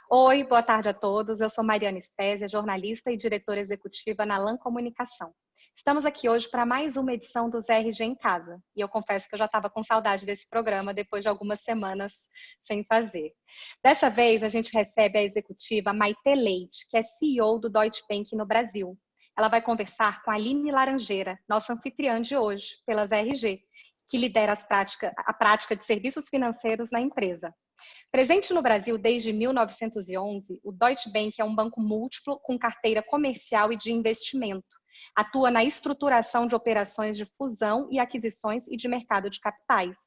Oi, boa tarde a todos. Eu sou Mariana Spezia, jornalista e diretora executiva na LAN Comunicação. Estamos aqui hoje para mais uma edição do ZRG em Casa. E eu confesso que eu já estava com saudade desse programa depois de algumas semanas sem fazer. Dessa vez, a gente recebe a executiva Maite Leite, que é CEO do Deutsche Bank no Brasil. Ela vai conversar com a Aline Laranjeira, nossa anfitriã de hoje, pela ZRG, que lidera a prática de serviços financeiros na empresa. Presente no Brasil desde 1911, o Deutsche Bank é um banco múltiplo com carteira comercial e de investimento. Atua na estruturação de operações de fusão e aquisições e de mercado de capitais.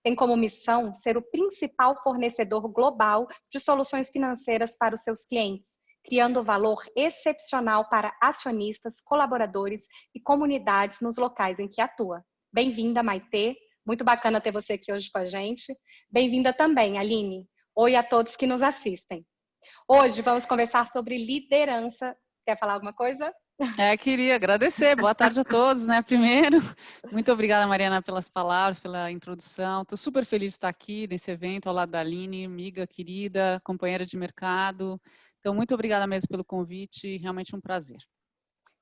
Tem como missão ser o principal fornecedor global de soluções financeiras para os seus clientes, criando valor excepcional para acionistas, colaboradores e comunidades nos locais em que atua. Bem-vinda, Maite. Muito bacana ter você aqui hoje com a gente. Bem-vinda também, Aline. Oi a todos que nos assistem. Hoje vamos conversar sobre liderança. Quer falar alguma coisa? Queria agradecer. Boa tarde a todos, né? Primeiro, muito obrigada, Mariana, pelas palavras, pela introdução. Estou super feliz de estar aqui nesse evento ao lado da Aline, amiga querida, companheira de mercado. Então, muito obrigada mesmo pelo convite, realmente um prazer.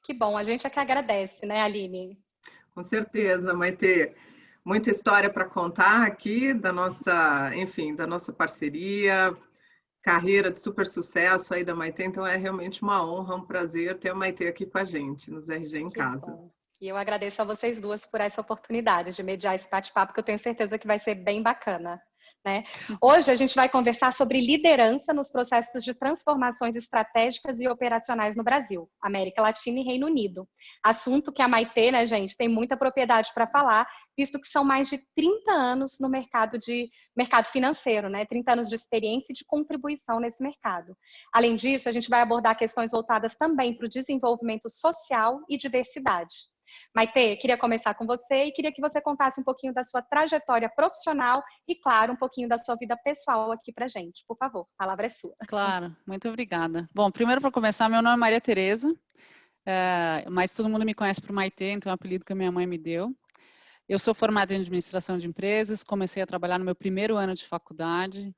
Que bom, a gente é que agradece, né, Aline? Com certeza, Maite. Muita história para contar aqui da nossa, enfim, da nossa parceria, carreira de super sucesso aí da Maite, então é realmente uma honra, um prazer ter a Maite aqui com a gente, nos RG em Casa. Bom. E eu agradeço a vocês duas por essa oportunidade de mediar esse bate-papo, que eu tenho certeza que vai ser bem bacana. Né? Hoje a gente vai conversar sobre liderança nos processos de transformações estratégicas e operacionais no Brasil, América Latina e Reino Unido. Assunto que a Maite, né, gente, tem muita propriedade para falar, visto que são mais de 30 anos no mercado financeiro, né? 30 anos de experiência e de contribuição nesse mercado. Além disso, a gente vai abordar questões voltadas também para o desenvolvimento social e diversidade. Maite, queria começar com você e queria que você contasse um pouquinho da sua trajetória profissional e, claro, um pouquinho da sua vida pessoal aqui pra gente. Por favor, a palavra é sua. Claro, muito obrigada. Bom, primeiro para começar, meu nome é Maria Tereza, mas todo mundo me conhece por Maite, então é o apelido que a minha mãe me deu. Eu sou formada em administração de empresas, comecei a trabalhar no meu primeiro ano de faculdade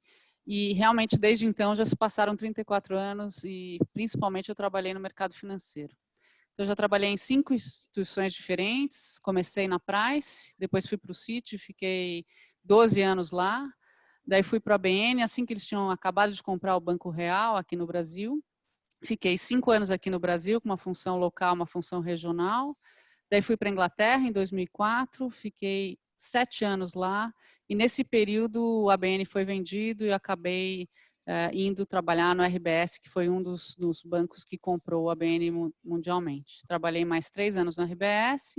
e realmente desde então já se passaram 34 anos e principalmente eu trabalhei no mercado financeiro. Então, eu já trabalhei em 5 instituições diferentes, comecei na Price, depois fui para o Citi, fiquei 12 anos lá, daí fui para a ABN, assim que eles tinham acabado de comprar o Banco Real aqui no Brasil, fiquei 5 anos aqui no Brasil com uma função local, uma função regional, daí fui para a Inglaterra em 2004, fiquei 7 anos lá, e nesse período o ABN foi vendido e acabei indo trabalhar no RBS, que foi um dos bancos que comprou o ABN mundialmente. Trabalhei mais 3 anos no RBS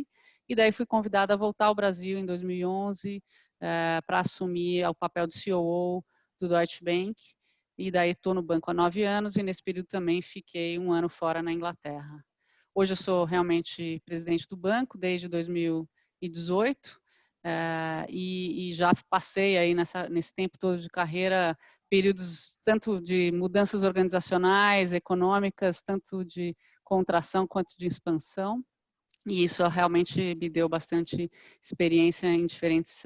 e daí fui convidada a voltar ao Brasil em 2011 para assumir o papel de COO do Deutsche Bank. E daí estou no banco há 9 anos e nesse período também fiquei 1 ano fora na Inglaterra. Hoje eu sou realmente presidente do banco desde 2018 e já passei aí nesse tempo todo de carreira períodos tanto de mudanças organizacionais, econômicas, tanto de contração quanto de expansão, e isso realmente me deu bastante experiência em diferentes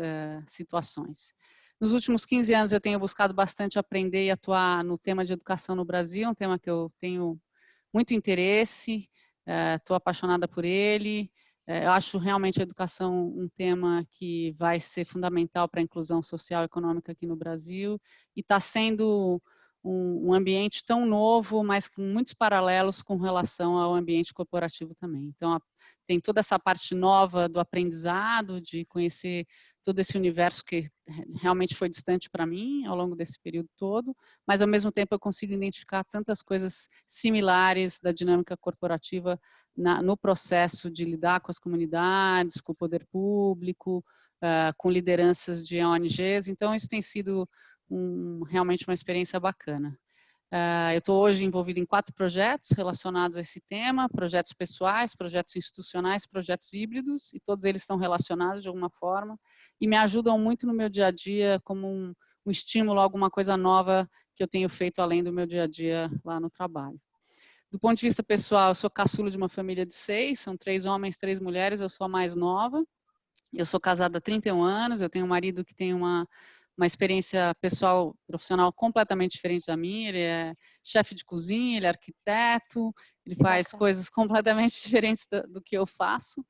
situações. Nos últimos 15 anos eu tenho buscado bastante aprender e atuar no tema de educação no Brasil, um tema que eu tenho muito interesse, estou apaixonada por ele. Eu acho realmente a educação um tema que vai ser fundamental para a inclusão social e econômica aqui no Brasil e está sendo um ambiente tão novo, mas com muitos paralelos com relação ao ambiente corporativo também. Então, tem toda essa parte nova do aprendizado, de conhecer todo esse universo que realmente foi distante para mim ao longo desse período todo, mas ao mesmo tempo eu consigo identificar tantas coisas similares da dinâmica corporativa no processo de lidar com as comunidades, com o poder público, com lideranças de ONGs. Então, isso tem sido realmente uma experiência bacana. Eu estou hoje envolvida em 4 projetos relacionados a esse tema, projetos pessoais, projetos institucionais, projetos híbridos, e todos eles estão relacionados de alguma forma, e me ajudam muito no meu dia a dia, como um estímulo a alguma coisa nova que eu tenho feito além do meu dia a dia lá no trabalho. Do ponto de vista pessoal, eu sou caçula de uma família de 6, são 3 homens, 3 mulheres, eu sou a mais nova, eu sou casada há 31 anos, eu tenho um marido que tem uma uma experiência pessoal, profissional completamente diferente da minha. Ele é chefe de cozinha, ele é arquiteto, ele faz coisas completamente diferentes do que eu faço.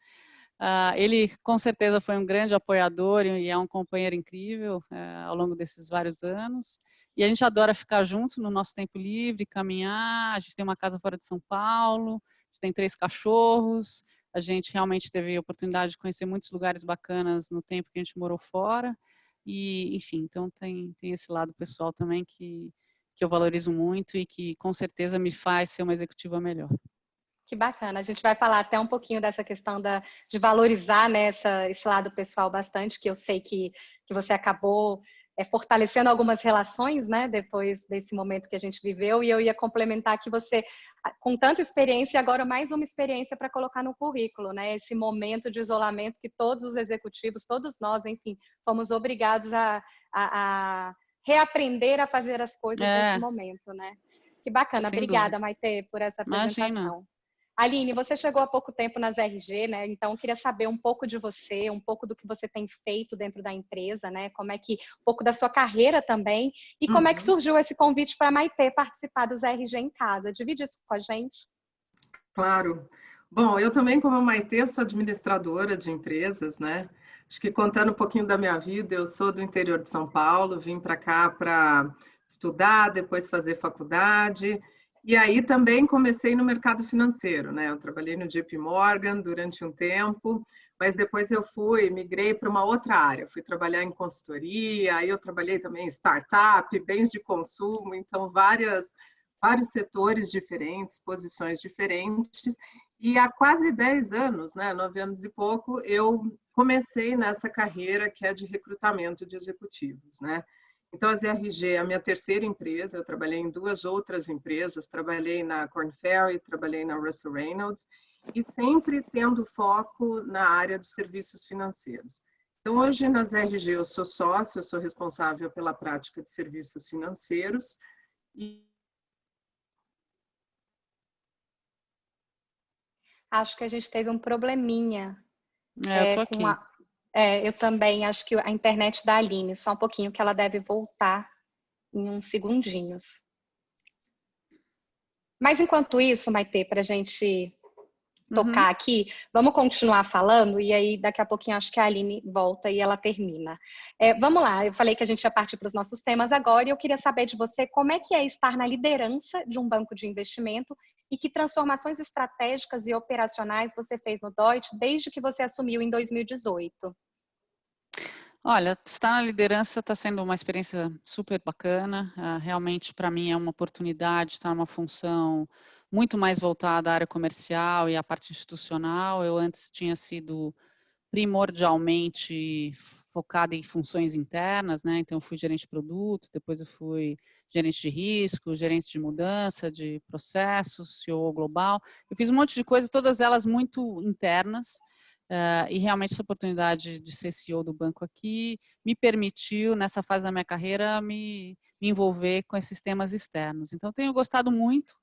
Ele, com certeza, foi um grande apoiador e é um companheiro incrível ao longo desses vários anos. E a gente adora ficar junto no nosso tempo livre, caminhar. A gente tem uma casa fora de São Paulo, a gente tem 3 cachorros. A gente realmente teve a oportunidade de conhecer muitos lugares bacanas no tempo que a gente morou fora. E, enfim, então tem esse lado pessoal também que eu valorizo muito e que, com certeza, me faz ser uma executiva melhor. Que bacana. A gente vai falar até um pouquinho dessa questão de valorizar, né, esse lado pessoal bastante, que eu sei que você acabou fortalecendo algumas relações, né, depois desse momento que a gente viveu, e eu ia complementar que você, com tanta experiência, agora mais uma experiência para colocar no currículo, né, esse momento de isolamento que todos os executivos, todos nós, enfim, fomos obrigados a reaprender a fazer as coisas nesse momento, né. Que bacana. Obrigada, Maite, por essa apresentação. Imagina. Aline, você chegou há pouco tempo nas RG, né? Então, eu queria saber um pouco de você, um pouco do que você tem feito dentro da empresa, né? Como é que, um pouco da sua carreira também, e como é que surgiu esse convite para a Maite participar dos RG em Casa. Divide isso com a gente. Claro. Bom, eu também, como a Maite, sou administradora de empresas, né? Acho que contando um pouquinho da minha vida, eu sou do interior de São Paulo, vim para cá para estudar, depois fazer faculdade. E aí também comecei no mercado financeiro, né? Eu trabalhei no JP Morgan durante um tempo, mas depois eu migrei para uma outra área. Fui trabalhar em consultoria, aí eu trabalhei também em startup, bens de consumo, então vários setores diferentes, posições diferentes. E há quase 10 anos, né, 9 anos e pouco, eu comecei nessa carreira que é de recrutamento de executivos, né? Então, a ZRG é a minha terceira empresa, eu trabalhei em 2 outras empresas, trabalhei na Korn Ferry, trabalhei na Russell Reynolds, e sempre tendo foco na área dos serviços financeiros. Então, hoje na ZRG eu sou sócio, eu sou responsável pela prática de serviços financeiros, Acho que a gente teve um probleminha. Eu tô aqui. Eu também acho que a internet da Aline, só um pouquinho que ela deve voltar em uns segundinhos. Mas enquanto isso, Maite, para a gente tocar aqui, vamos continuar falando e aí daqui a pouquinho acho que a Aline volta e ela termina. Vamos lá, eu falei que a gente ia partir para os nossos temas agora e eu queria saber de você como é que é estar na liderança de um banco de investimento e que transformações estratégicas e operacionais você fez no Deutsche desde que você assumiu em 2018. Olha, estar na liderança está sendo uma experiência super bacana. Realmente, para mim, é uma oportunidade estar numa função muito mais voltada à área comercial e à parte institucional. Eu antes tinha sido primordialmente focada em funções internas, né? Então, eu fui gerente de produto, depois eu fui gerente de risco, gerente de mudança, de processos, CEO global. Eu fiz um monte de coisa, todas elas muito internas. E realmente essa oportunidade de ser CEO do banco aqui me permitiu, nessa fase da minha carreira, me envolver com esses temas externos. Então, tenho gostado muito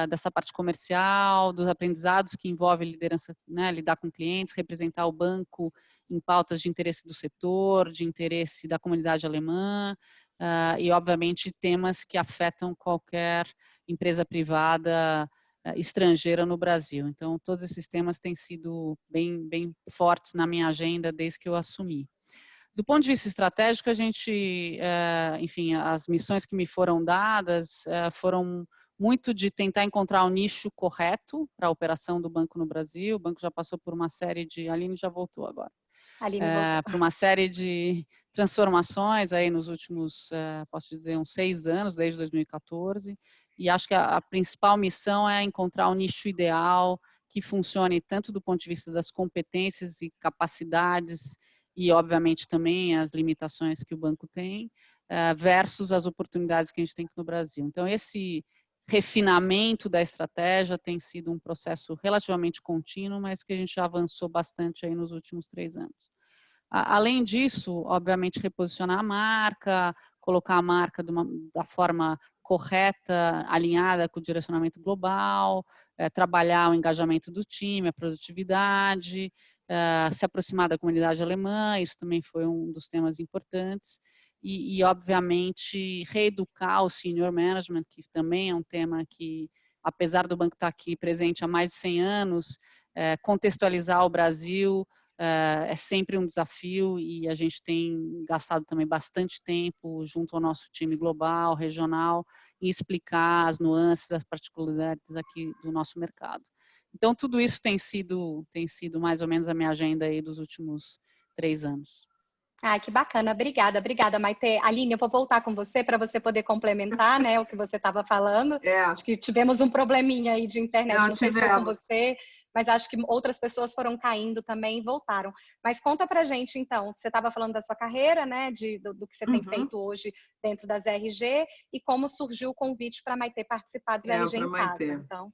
dessa parte comercial, dos aprendizados que envolve liderança, né, lidar com clientes, representar o banco em pautas de interesse do setor, de interesse da comunidade alemã, e, obviamente, temas que afetam qualquer empresa privada estrangeira no Brasil. Então, todos esses temas têm sido bem fortes na minha agenda desde que eu assumi. Do ponto de vista estratégico, a gente, enfim, as missões que me foram dadas foram muito de tentar encontrar o nicho correto para a operação do banco no Brasil. O banco já passou por uma série de... A Aline já voltou agora. Por uma série de transformações aí nos últimos, posso dizer, uns 6 anos, desde 2014. E acho que a principal missão é encontrar o nicho ideal que funcione tanto do ponto de vista das competências e capacidades e, obviamente, também as limitações que o banco tem, versus as oportunidades que a gente tem aqui no Brasil. Então, esse refinamento da estratégia tem sido um processo relativamente contínuo, mas que a gente já avançou bastante aí nos últimos 3 anos. Além disso, obviamente, reposicionar a marca, colocar a marca da forma correta, alinhada com o direcionamento global, trabalhar o engajamento do time, a produtividade, se aproximar da comunidade alemã, isso também foi um dos temas importantes. obviamente, reeducar o senior management, que também é um tema que, apesar do banco estar aqui presente há mais de 100 anos, contextualizar o Brasil é sempre um desafio e a gente tem gastado também bastante tempo junto ao nosso time global, regional, em explicar as nuances, as particularidades aqui do nosso mercado. Então, tudo isso tem sido mais ou menos a minha agenda aí dos últimos 3 anos. Ah, que bacana. Obrigada, Maite. Aline, eu vou voltar com você para você poder complementar, né, o que você estava falando. Acho que tivemos um probleminha aí de internet, não sei se foi com você, mas acho que outras pessoas foram caindo também e voltaram. Mas conta pra gente, então, você estava falando da sua carreira, né, do que você tem feito hoje dentro das RG e como surgiu o convite para a Maite participar dos RG em Casa. Então.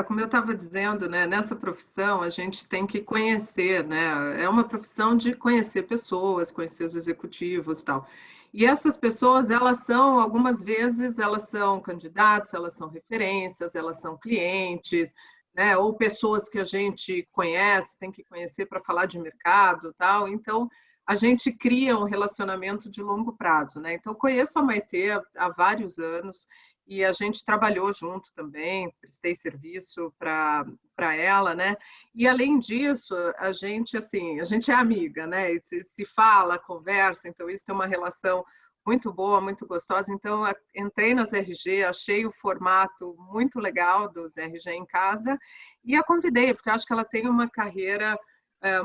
Como eu estava dizendo, né, nessa profissão a gente tem que conhecer, né? É uma profissão de conhecer pessoas, conhecer os executivos e tal. E essas pessoas, algumas vezes, elas são candidatos, elas são referências, elas são clientes, né? Ou pessoas que a gente conhece, tem que conhecer para falar de mercado, tal. Então, a gente cria um relacionamento de longo prazo, né? Então, eu conheço a Maite há vários anos, e a gente trabalhou junto também, prestei serviço para ela, né? E além disso, a gente é amiga, né? E se fala, conversa, então isso tem uma relação muito boa, muito gostosa. Então, eu entrei nas RG, achei o formato muito legal dos RG em Casa e a convidei, porque eu acho que ela tem uma carreira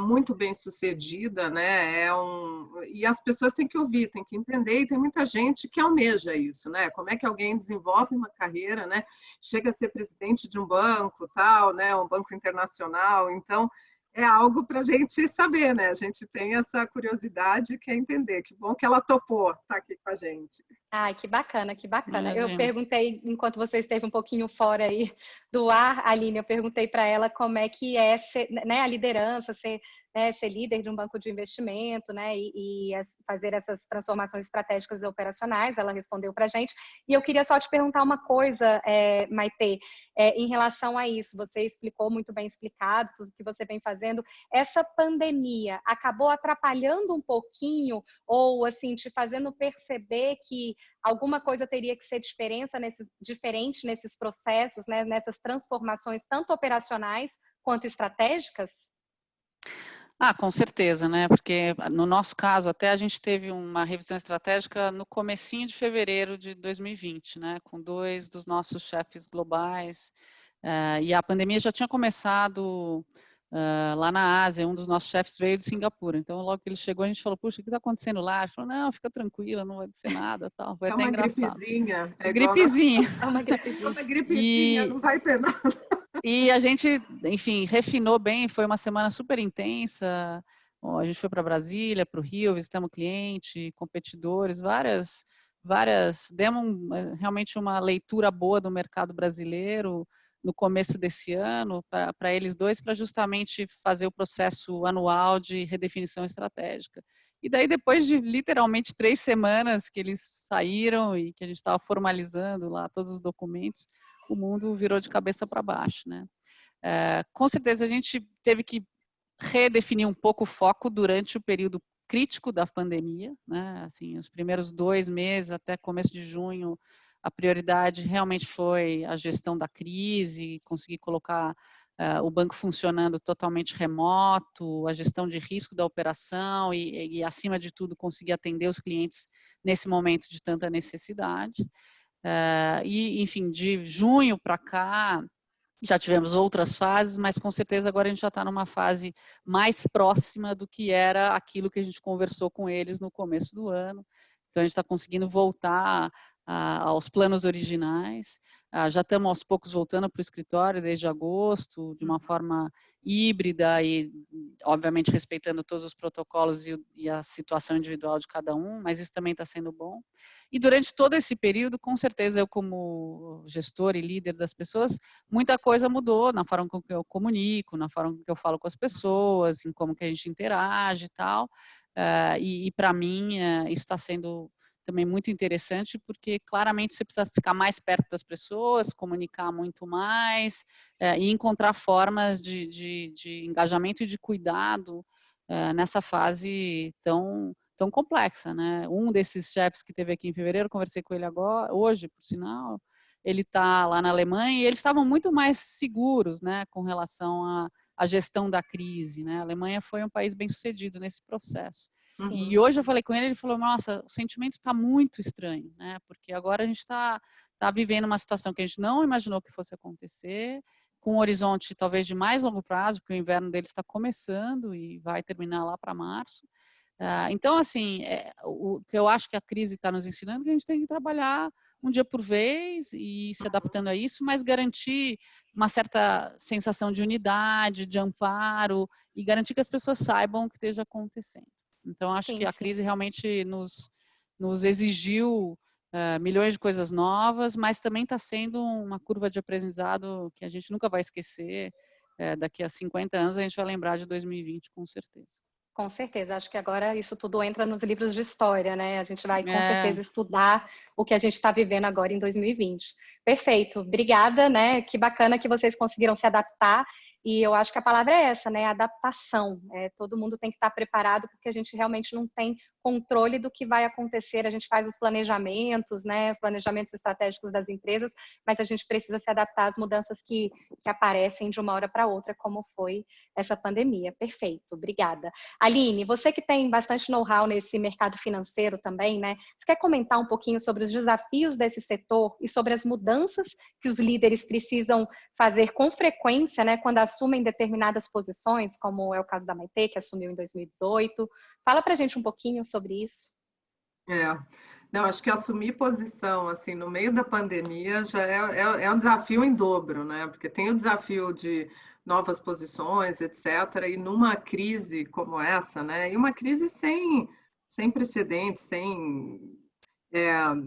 muito bem sucedida, né? E as pessoas têm que ouvir, têm que entender, e tem muita gente que almeja isso, né? Como é que alguém desenvolve uma carreira, né? Chega a ser presidente de um banco, tal, né? Um banco internacional. Então, é algo para a gente saber, né? A gente tem essa curiosidade e quer entender. Que bom que ela topou estar aqui com a gente. Ai, que bacana, que bacana. Imagina. Eu perguntei, enquanto você esteve um pouquinho fora aí do ar, Aline, eu perguntei para ela como é que é ser, né, a liderança, ser líder de um banco de investimento, né, e fazer essas transformações estratégicas e operacionais. Ela respondeu para a gente. E eu queria só te perguntar uma coisa, Maite, em relação a isso. Você explicou muito bem explicado tudo que você vem fazendo. Essa pandemia acabou atrapalhando um pouquinho ou assim te fazendo perceber que alguma coisa teria que ser diferente nesses processos, né, nessas transformações tanto operacionais quanto estratégicas? Com certeza, né? Porque no nosso caso, até a gente teve uma revisão estratégica no comecinho de fevereiro de 2020, né? Com 2 dos nossos chefes globais. E a pandemia já tinha começado lá na Ásia. Um dos nossos chefes veio de Singapura. Então, logo que ele chegou, a gente falou, puxa, o que está acontecendo lá? Ele falou, não, fica tranquila, não vai acontecer nada, tal. Foi até engraçado. Gripezinha. Gripezinha. É uma gripezinha. Uma gripezinha, não vai ter nada. E a gente, enfim, refinou bem, foi uma semana super intensa. A gente foi para Brasília, para o Rio, visitamos cliente, competidores, demos realmente uma leitura boa do mercado brasileiro no começo desse ano, para eles dois, para justamente fazer o processo anual de redefinição estratégica. E daí, depois de literalmente 3 semanas que eles saíram e que a gente estava formalizando lá todos os documentos, o mundo virou de cabeça para baixo, né? Com certeza a gente teve que redefinir um pouco o foco durante o período crítico da pandemia, né? Assim, os primeiros 2 meses até começo de junho, a prioridade realmente foi a gestão da crise, conseguir colocar o banco funcionando totalmente remoto, a gestão de risco da operação e acima de tudo, conseguir atender os clientes nesse momento de tanta necessidade. Enfim, de junho para cá, já tivemos outras fases, mas com certeza agora a gente já está numa fase mais próxima do que era aquilo que a gente conversou com eles no começo do ano. Então, a gente está conseguindo voltar aos planos originais. Já estamos aos poucos voltando para o escritório desde agosto, de uma forma híbrida e, obviamente, respeitando todos os protocolos e a situação individual de cada um, mas isso também está sendo bom. E durante todo esse período, com certeza, eu como gestor e líder das pessoas, muita coisa mudou na forma com que eu comunico, na forma com que eu falo com as pessoas, em como que a gente interage e tal. E para mim, isso está sendo também muito interessante, porque claramente você precisa ficar mais perto das pessoas, comunicar muito mais e encontrar formas de engajamento e de cuidado nessa fase tão tão complexa, né? Um desses chefes que teve aqui em fevereiro, conversei com ele agora, hoje, por sinal, ele está lá na Alemanha e eles estavam muito mais seguros, né, com relação à gestão da crise, né? A Alemanha foi um país bem sucedido nesse processo. E hoje eu falei com ele, ele falou, nossa, o sentimento está muito estranho, né? Porque agora a gente está vivendo uma situação que a gente não imaginou que fosse acontecer, com um horizonte talvez de mais longo prazo, porque o inverno deles está começando e vai terminar lá para março. Então, assim, o que eu acho que a crise está nos ensinando é que a gente tem que trabalhar um dia por vez e ir se adaptando a isso, mas garantir uma certa sensação de unidade, de amparo e garantir que as pessoas saibam o que esteja acontecendo. Então, acho que a crise realmente nos exigiu milhões de coisas novas, mas também está sendo uma curva de aprendizado que a gente nunca vai esquecer. Daqui a 50 anos a gente vai lembrar de 2020, com certeza. Com certeza, acho que agora isso tudo entra nos livros de história, né? A gente vai com certeza estudar o que a gente está vivendo agora em 2020. Perfeito, obrigada, né? Que bacana que vocês conseguiram se adaptar. E eu acho que a palavra é essa, né? Adaptação. Todo mundo tem que estar preparado, porque a gente realmente não tem controle do que vai acontecer. A gente faz os planejamentos, né? Os planejamentos estratégicos das empresas, mas a gente precisa se adaptar às mudanças que aparecem de uma hora para outra, como foi essa pandemia. Perfeito, obrigada. Aline, você que tem bastante know-how nesse mercado financeiro também, né? Você quer comentar um pouquinho sobre os desafios desse setor e sobre as mudanças que os líderes precisam fazer com frequência, né? Quando assumem determinadas posições, como é o caso da Maitê, que assumiu em 2018. Fala pra gente um pouquinho sobre isso. Não, acho que assumir posição assim no meio da pandemia já é um desafio em dobro, né? Porque tem o desafio de novas posições, etc. E numa crise como essa, né? E uma crise sem precedentes, sem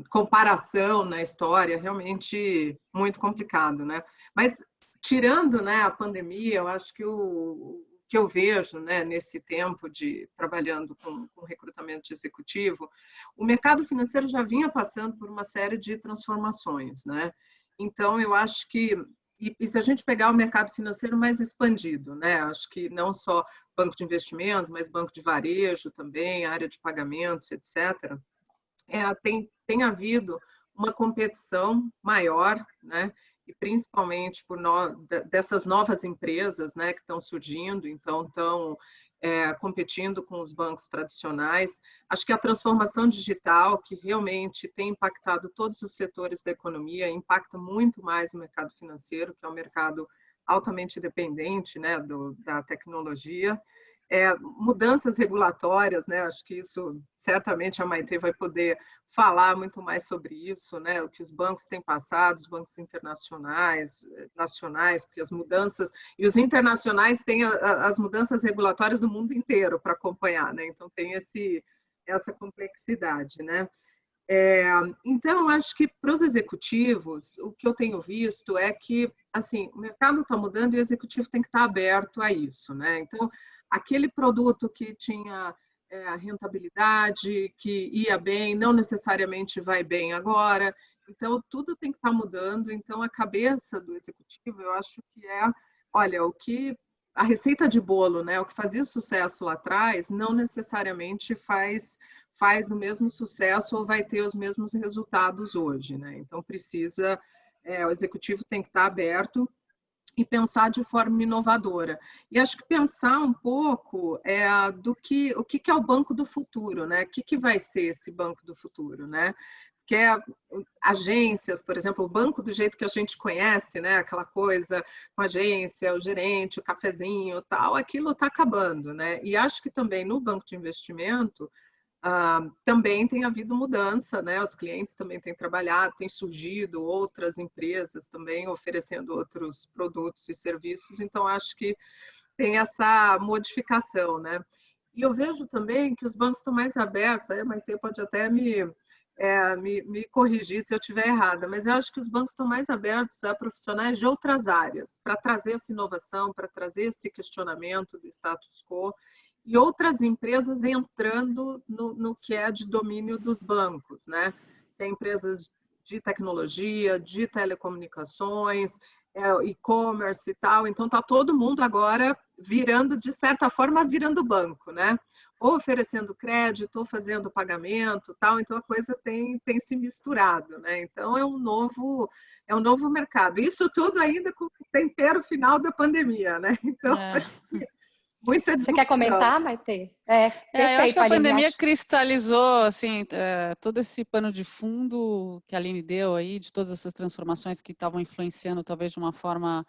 comparação na história, realmente muito complicado, né? Mas tirando, né, a pandemia, eu acho que o que eu vejo, né, nesse tempo de trabalhando com recrutamento de executivo, o mercado financeiro já vinha passando por uma série de transformações, né? Então, eu acho que, e se a gente pegar o mercado financeiro mais expandido, né? Acho que não só banco de investimento, mas banco de varejo também, área de pagamentos, etc., tem havido uma competição maior, né? E principalmente dessas novas empresas, né, que estão surgindo, então estão competindo com os bancos tradicionais. Acho que a transformação digital, que realmente tem impactado todos os setores da economia, impacta muito mais o mercado financeiro, que é um mercado altamente dependente, né, da tecnologia. Mudanças regulatórias, né? Acho que isso certamente a Maitê vai poder falar muito mais sobre isso, né? O que os bancos têm passado, os bancos internacionais, nacionais, porque as mudanças e os internacionais têm as mudanças regulatórias do mundo inteiro para acompanhar, né? Então tem essa complexidade, né? Então, acho que para os executivos, o que eu tenho visto é que assim, o mercado está mudando e o executivo tem que estar aberto a isso, né? Então, aquele produto que tinha a rentabilidade, que ia bem, não necessariamente vai bem agora. Então, tudo tem que estar mudando. Então, a cabeça do executivo, eu acho que olha, a receita de bolo, né? O que fazia o sucesso lá atrás, não necessariamente faz o mesmo sucesso ou vai ter os mesmos resultados hoje, né? Então, o executivo tem que estar aberto e pensar de forma inovadora. E acho que pensar um pouco o que é o banco do futuro, né? O que vai ser esse banco do futuro, né? Que agências, por exemplo, o banco do jeito que a gente conhece, né? Aquela coisa com a agência, o gerente, o cafezinho, tal, aquilo está acabando, né? E acho que também no banco de investimento também tem havido mudança, né? Os clientes também têm trabalhado, têm surgido outras empresas também oferecendo outros produtos e serviços, então acho que tem essa modificação, né? E eu vejo também que os bancos estão mais abertos, aí a Maitê pode até me corrigir se eu estiver errada, mas eu acho que os bancos estão mais abertos a profissionais de outras áreas, para trazer essa inovação, para trazer esse questionamento do status quo, e outras empresas entrando no que é de domínio dos bancos, né? Tem empresas de tecnologia, de telecomunicações, e-commerce e tal. Então, está todo mundo agora virando, de certa forma, virando banco, né? Ou oferecendo crédito, ou fazendo pagamento, tal. Então, a coisa tem se misturado, né? Então, é um novo mercado. Isso tudo ainda com o tempero final da pandemia, né? Então, muita disrupção. Você quer comentar, Maite? Eu acho que a Aline, pandemia cristalizou assim, todo esse pano de fundo que a Aline deu aí, de todas essas transformações que estavam influenciando talvez de uma forma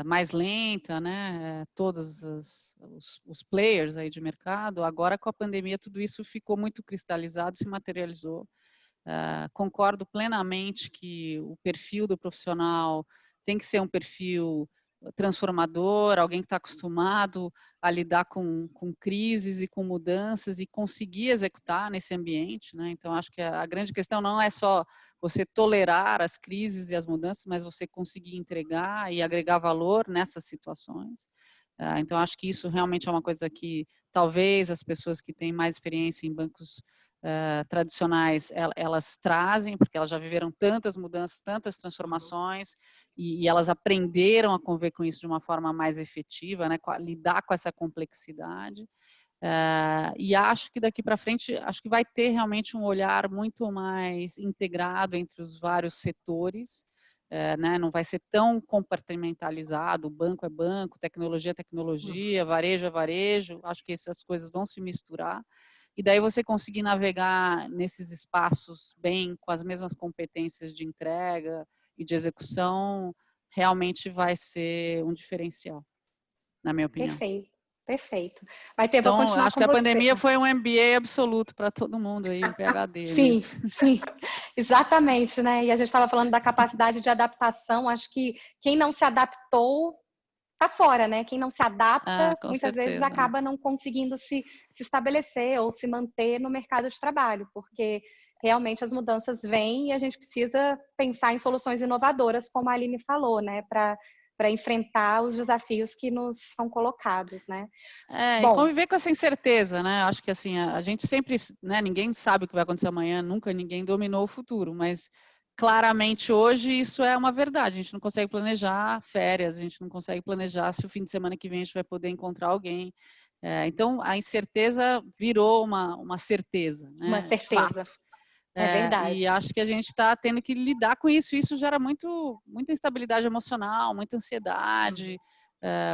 mais lenta, né? Todos os players aí de mercado. Agora, com a pandemia, tudo isso ficou muito cristalizado, se materializou. Concordo plenamente que o perfil do profissional tem que ser um perfil transformador, alguém que está acostumado a lidar com crises e com mudanças e conseguir executar nesse ambiente, né? Então, acho que a grande questão não é só você tolerar as crises e as mudanças, mas você conseguir entregar e agregar valor nessas situações. Então, acho que isso realmente é uma coisa que talvez as pessoas que têm mais experiência em bancos tradicionais, elas trazem, porque elas já viveram tantas mudanças, tantas transformações, e elas aprenderam a conviver com isso de uma forma mais efetiva, né, lidar com essa complexidade. E acho que daqui para frente, acho que vai ter realmente um olhar muito mais integrado entre os vários setores, né, não vai ser tão compartimentalizado, banco é banco, tecnologia é tecnologia, varejo é varejo, acho que essas coisas vão se misturar. E daí você conseguir navegar nesses espaços bem, com as mesmas competências de entrega e de execução, realmente vai ser um diferencial, na minha opinião. Perfeito, perfeito. Maite, vou Então, continuar acho com que a você. pandemia foi um MBA absoluto para todo mundo aí, um PhD nisso. Sim, exatamente, né? E a gente estava falando da capacidade de adaptação. Acho que quem não se adaptou tá fora, né? Quem não se adapta, Com muitas vezes certeza. acaba não conseguindo se estabelecer ou se manter no mercado de trabalho, porque realmente as mudanças vêm e a gente precisa pensar em soluções inovadoras, como a Aline falou, né? Para enfrentar os desafios que nos são colocados, né? E conviver com essa incerteza, né? Acho que assim, a gente sempre, né? Ninguém sabe o que vai acontecer amanhã, nunca ninguém dominou o futuro, mas claramente hoje isso é uma verdade. A gente não consegue planejar férias, a gente não consegue planejar se o fim de semana que vem a gente vai poder encontrar alguém. Então a incerteza virou uma certeza, né? Uma certeza. Fato. É verdade. E acho que a gente está tendo que lidar com isso. Isso gera muita instabilidade emocional, muita ansiedade,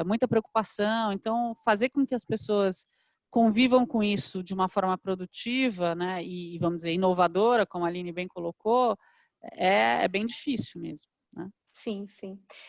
muita preocupação. Então, fazer com que as pessoas convivam com isso de uma forma produtiva, né, e vamos dizer inovadora, como a Aline bem colocou, é bem difícil mesmo, né? Sim.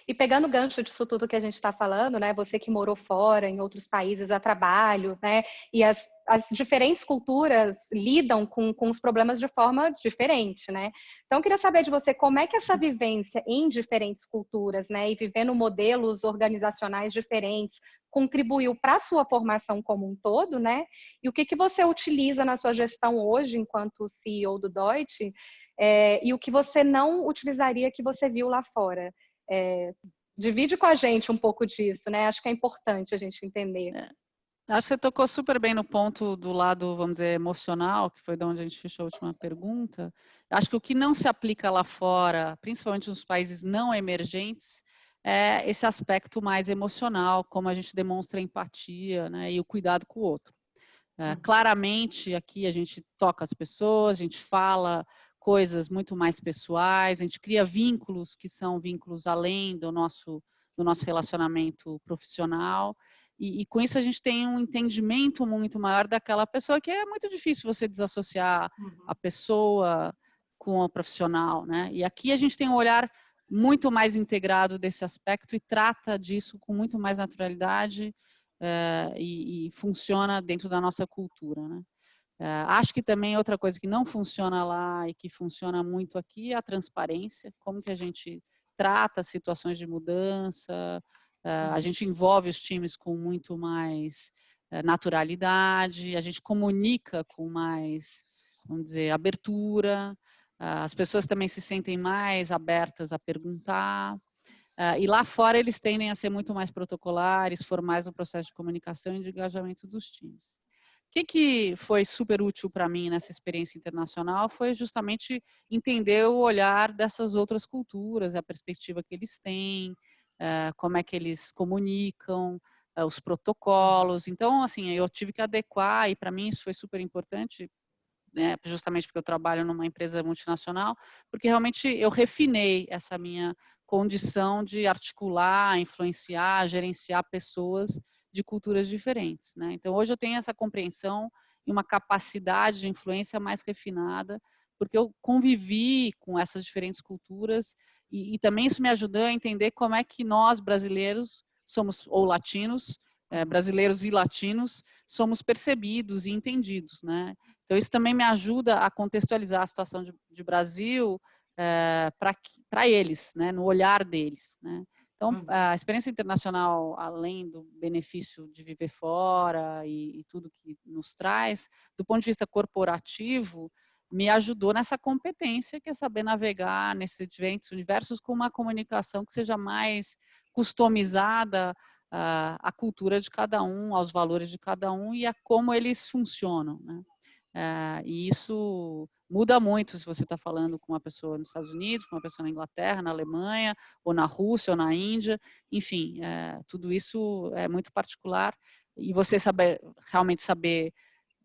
E pegando o gancho disso tudo que a gente está falando, né? Você que morou fora, em outros países a trabalho, né? E as diferentes culturas lidam com os problemas de forma diferente, né? Então, eu queria saber de você como é que essa vivência em diferentes culturas, né? E vivendo modelos organizacionais diferentes, contribuiu para a sua formação como um todo, né? E o que você utiliza na sua gestão hoje, enquanto CEO do Deutsche, e o que você não utilizaria que você viu lá fora. Divide com a gente um pouco disso, né? Acho que é importante a gente entender. Acho que você tocou super bem no ponto do lado, vamos dizer, emocional, que foi de onde a gente fechou a última pergunta. Acho que o que não se aplica lá fora, principalmente nos países não emergentes, é esse aspecto mais emocional, como a gente demonstra empatia, né, e o cuidado com o outro. Claramente, aqui a gente toca as pessoas, a gente fala coisas muito mais pessoais, a gente cria vínculos que são vínculos além do nosso relacionamento profissional, e com isso a gente tem um entendimento muito maior daquela pessoa, que é muito difícil você desassociar a pessoa com o profissional, né? E aqui a gente tem um olhar muito mais integrado desse aspecto e trata disso com muito mais naturalidade, e funciona dentro da nossa cultura, né? Acho que também outra coisa que não funciona lá e que funciona muito aqui é a transparência, como que a gente trata situações de mudança, a gente envolve os times com muito mais naturalidade, a gente comunica com mais, vamos dizer, abertura, as pessoas também se sentem mais abertas a perguntar. E lá fora eles tendem a ser muito mais protocolares, formais no processo de comunicação e de engajamento dos times. que foi super útil para mim nessa experiência internacional foi justamente entender o olhar dessas outras culturas, a perspectiva que eles têm, como é que eles comunicam, os protocolos. Então, assim, eu tive que adequar e para mim isso foi super importante, né, justamente porque eu trabalho numa empresa multinacional, porque realmente eu refinei essa minha condição de articular, influenciar, gerenciar pessoas de culturas diferentes, né? Então, hoje eu tenho essa compreensão e uma capacidade de influência mais refinada, porque eu convivi com essas diferentes culturas e também isso me ajudou a entender como é que nós, brasileiros, somos, ou latinos, brasileiros e latinos, somos percebidos e entendidos, né? Então, isso também me ajuda a contextualizar a situação de Brasil para eles, né, no olhar deles, né? Então, a experiência internacional, além do benefício de viver fora e tudo que nos traz, do ponto de vista corporativo, me ajudou nessa competência, que é saber navegar nesses diferentes universos com uma comunicação que seja mais customizada à cultura de cada um, aos valores de cada um e a como eles funcionam, né? E isso muda muito se você está falando com uma pessoa nos Estados Unidos, com uma pessoa na Inglaterra, na Alemanha, ou na Rússia, ou na Índia, enfim, tudo isso é muito particular e você realmente saber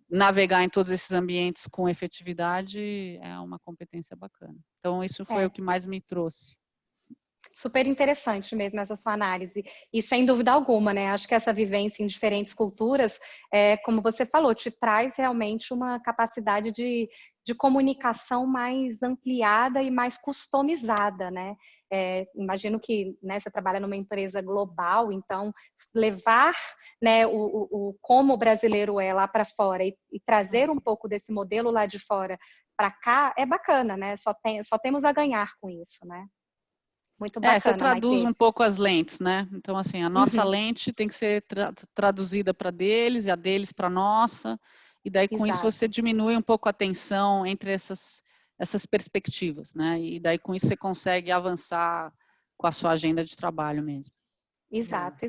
navegar em todos esses ambientes com efetividade é uma competência bacana. Então, isso foi o que mais me trouxe. Super interessante mesmo essa sua análise. E sem dúvida alguma, né? Acho que essa vivência em diferentes culturas, como você falou, te traz realmente uma capacidade de comunicação mais ampliada e mais customizada, né? Imagino que, né, você trabalha numa empresa global, então levar, né, como o brasileiro é lá para fora e trazer um pouco desse modelo lá de fora para cá é bacana, né? Só temos a ganhar com isso, né? Muito bacana, você traduz Maitê. um pouco as lentes, né? Então, assim, a nossa lente tem que ser traduzida para deles e a deles para a nossa. E daí, com isso, você diminui um pouco a tensão entre essas perspectivas, né? E daí, com isso, você consegue avançar com a sua agenda de trabalho mesmo. Exato.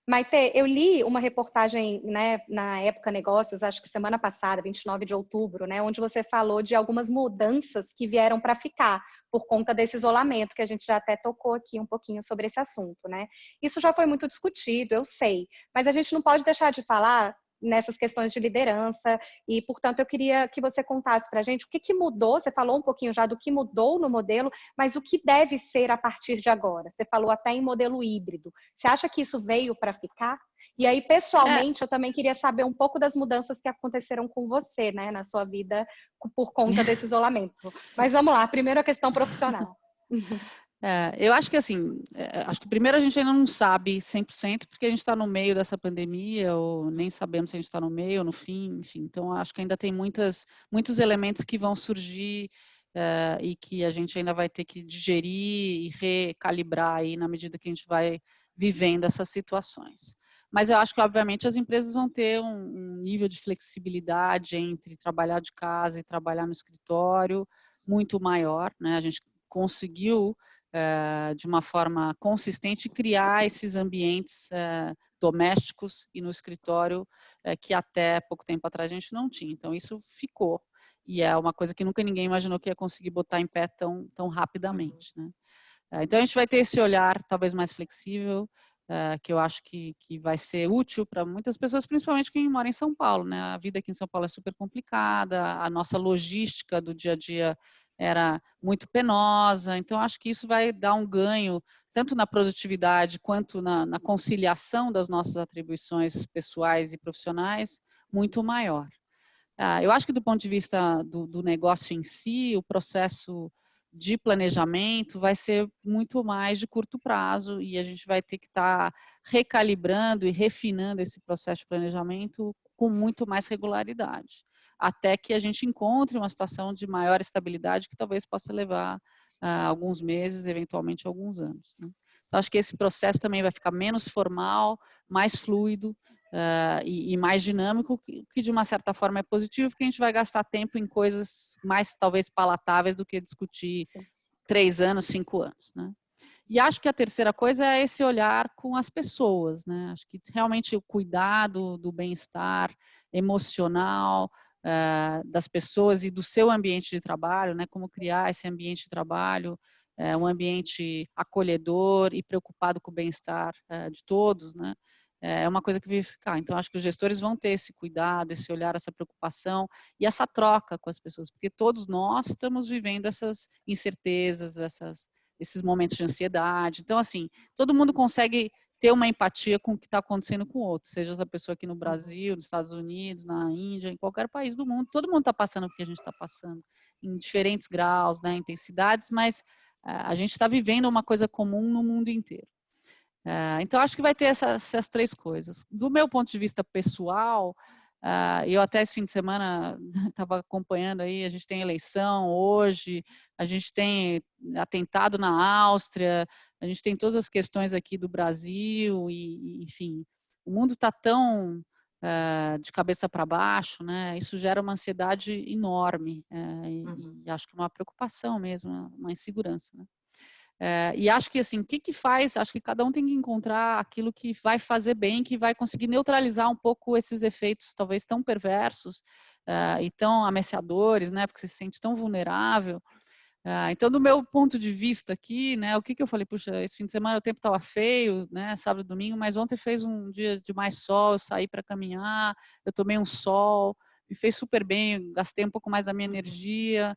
Maitê, eu li uma reportagem, né, na Época Negócios, acho que semana passada, 29 de outubro, né, onde você falou de algumas mudanças que vieram para ficar por conta desse isolamento, que a gente já até tocou aqui um pouquinho sobre esse assunto, né? Isso já foi muito discutido, eu sei, mas a gente não pode deixar de falar nessas questões de liderança e, portanto, eu queria que você contasse para a gente o que mudou. Você falou um pouquinho já do que mudou no modelo, mas o que deve ser a partir de agora? Você falou até em modelo híbrido. Você acha que isso veio para ficar? E aí, pessoalmente, eu também queria saber um pouco das mudanças que aconteceram com você, né, na sua vida por conta desse isolamento. Mas vamos lá, primeiro a questão profissional. Eu acho que assim, acho que primeiro a gente ainda não sabe 100%, porque a gente está no meio dessa pandemia, ou nem sabemos se a gente está no meio ou no fim, enfim. Então, acho que ainda tem muitos elementos que vão surgir e que a gente ainda vai ter que digerir e recalibrar aí na medida que a gente vai vivendo essas situações. Mas eu acho que, obviamente, as empresas vão ter um nível de flexibilidade entre trabalhar de casa e trabalhar no escritório muito maior, né? A gente conseguiu de uma forma consistente, criar esses ambientes domésticos e no escritório que até pouco tempo atrás a gente não tinha. Então, isso ficou. E é uma coisa que nunca ninguém imaginou que ia conseguir botar em pé tão rapidamente, né? Então, a gente vai ter esse olhar talvez mais flexível, que eu acho que vai ser útil para muitas pessoas, principalmente quem mora em São Paulo, né? A vida aqui em São Paulo é super complicada, a nossa logística do dia a dia era muito penosa, então acho que isso vai dar um ganho tanto na produtividade quanto na conciliação das nossas atribuições pessoais e profissionais muito maior. Eu acho que do ponto de vista do negócio em si, o processo de planejamento vai ser muito mais de curto prazo e a gente vai ter que estar recalibrando e refinando esse processo de planejamento com muito mais regularidade, até que a gente encontre uma situação de maior estabilidade que talvez possa levar alguns meses, eventualmente alguns anos, né? Então, acho que esse processo também vai ficar menos formal, mais fluido e mais dinâmico, que de uma certa forma é positivo, porque a gente vai gastar tempo em coisas mais talvez palatáveis do que discutir 3 anos, 5 anos, né? E acho que a terceira coisa é esse olhar com as pessoas, né? Acho que realmente o cuidado do bem-estar emocional das pessoas e do seu ambiente de trabalho, né? Como criar esse ambiente de trabalho, um ambiente acolhedor e preocupado com o bem-estar de todos, né? É uma coisa que vai ficar. Então, acho que os gestores vão ter esse cuidado, esse olhar, essa preocupação e essa troca com as pessoas, porque todos nós estamos vivendo essas incertezas, esses momentos de ansiedade. Então, assim, todo mundo consegue ter uma empatia com o que está acontecendo com o outro, seja essa pessoa aqui no Brasil, nos Estados Unidos, na Índia, em qualquer país do mundo. Todo mundo está passando o que a gente está passando, em diferentes graus, né, intensidades, mas a gente está vivendo uma coisa comum no mundo inteiro. Então, acho que vai ter essas três coisas. Do meu ponto de vista pessoal, eu até esse fim de semana estava acompanhando aí, a gente tem eleição hoje, a gente tem atentado na Áustria, a gente tem todas as questões aqui do Brasil, e enfim, o mundo está tão de cabeça para baixo, né? Isso gera uma ansiedade enorme, e acho que uma preocupação mesmo, uma insegurança, né? E acho que assim, o que faz? Acho que cada um tem que encontrar aquilo que vai fazer bem, que vai conseguir neutralizar um pouco esses efeitos talvez tão perversos e tão ameaçadores, né? Porque você se sente tão vulnerável. Então, do meu ponto de vista aqui, né? O que eu falei? Puxa, esse fim de semana o tempo estava feio, né? Sábado e domingo, mas ontem fez um dia de mais sol, eu saí para caminhar, eu tomei um sol, me fez super bem, gastei um pouco mais da minha energia.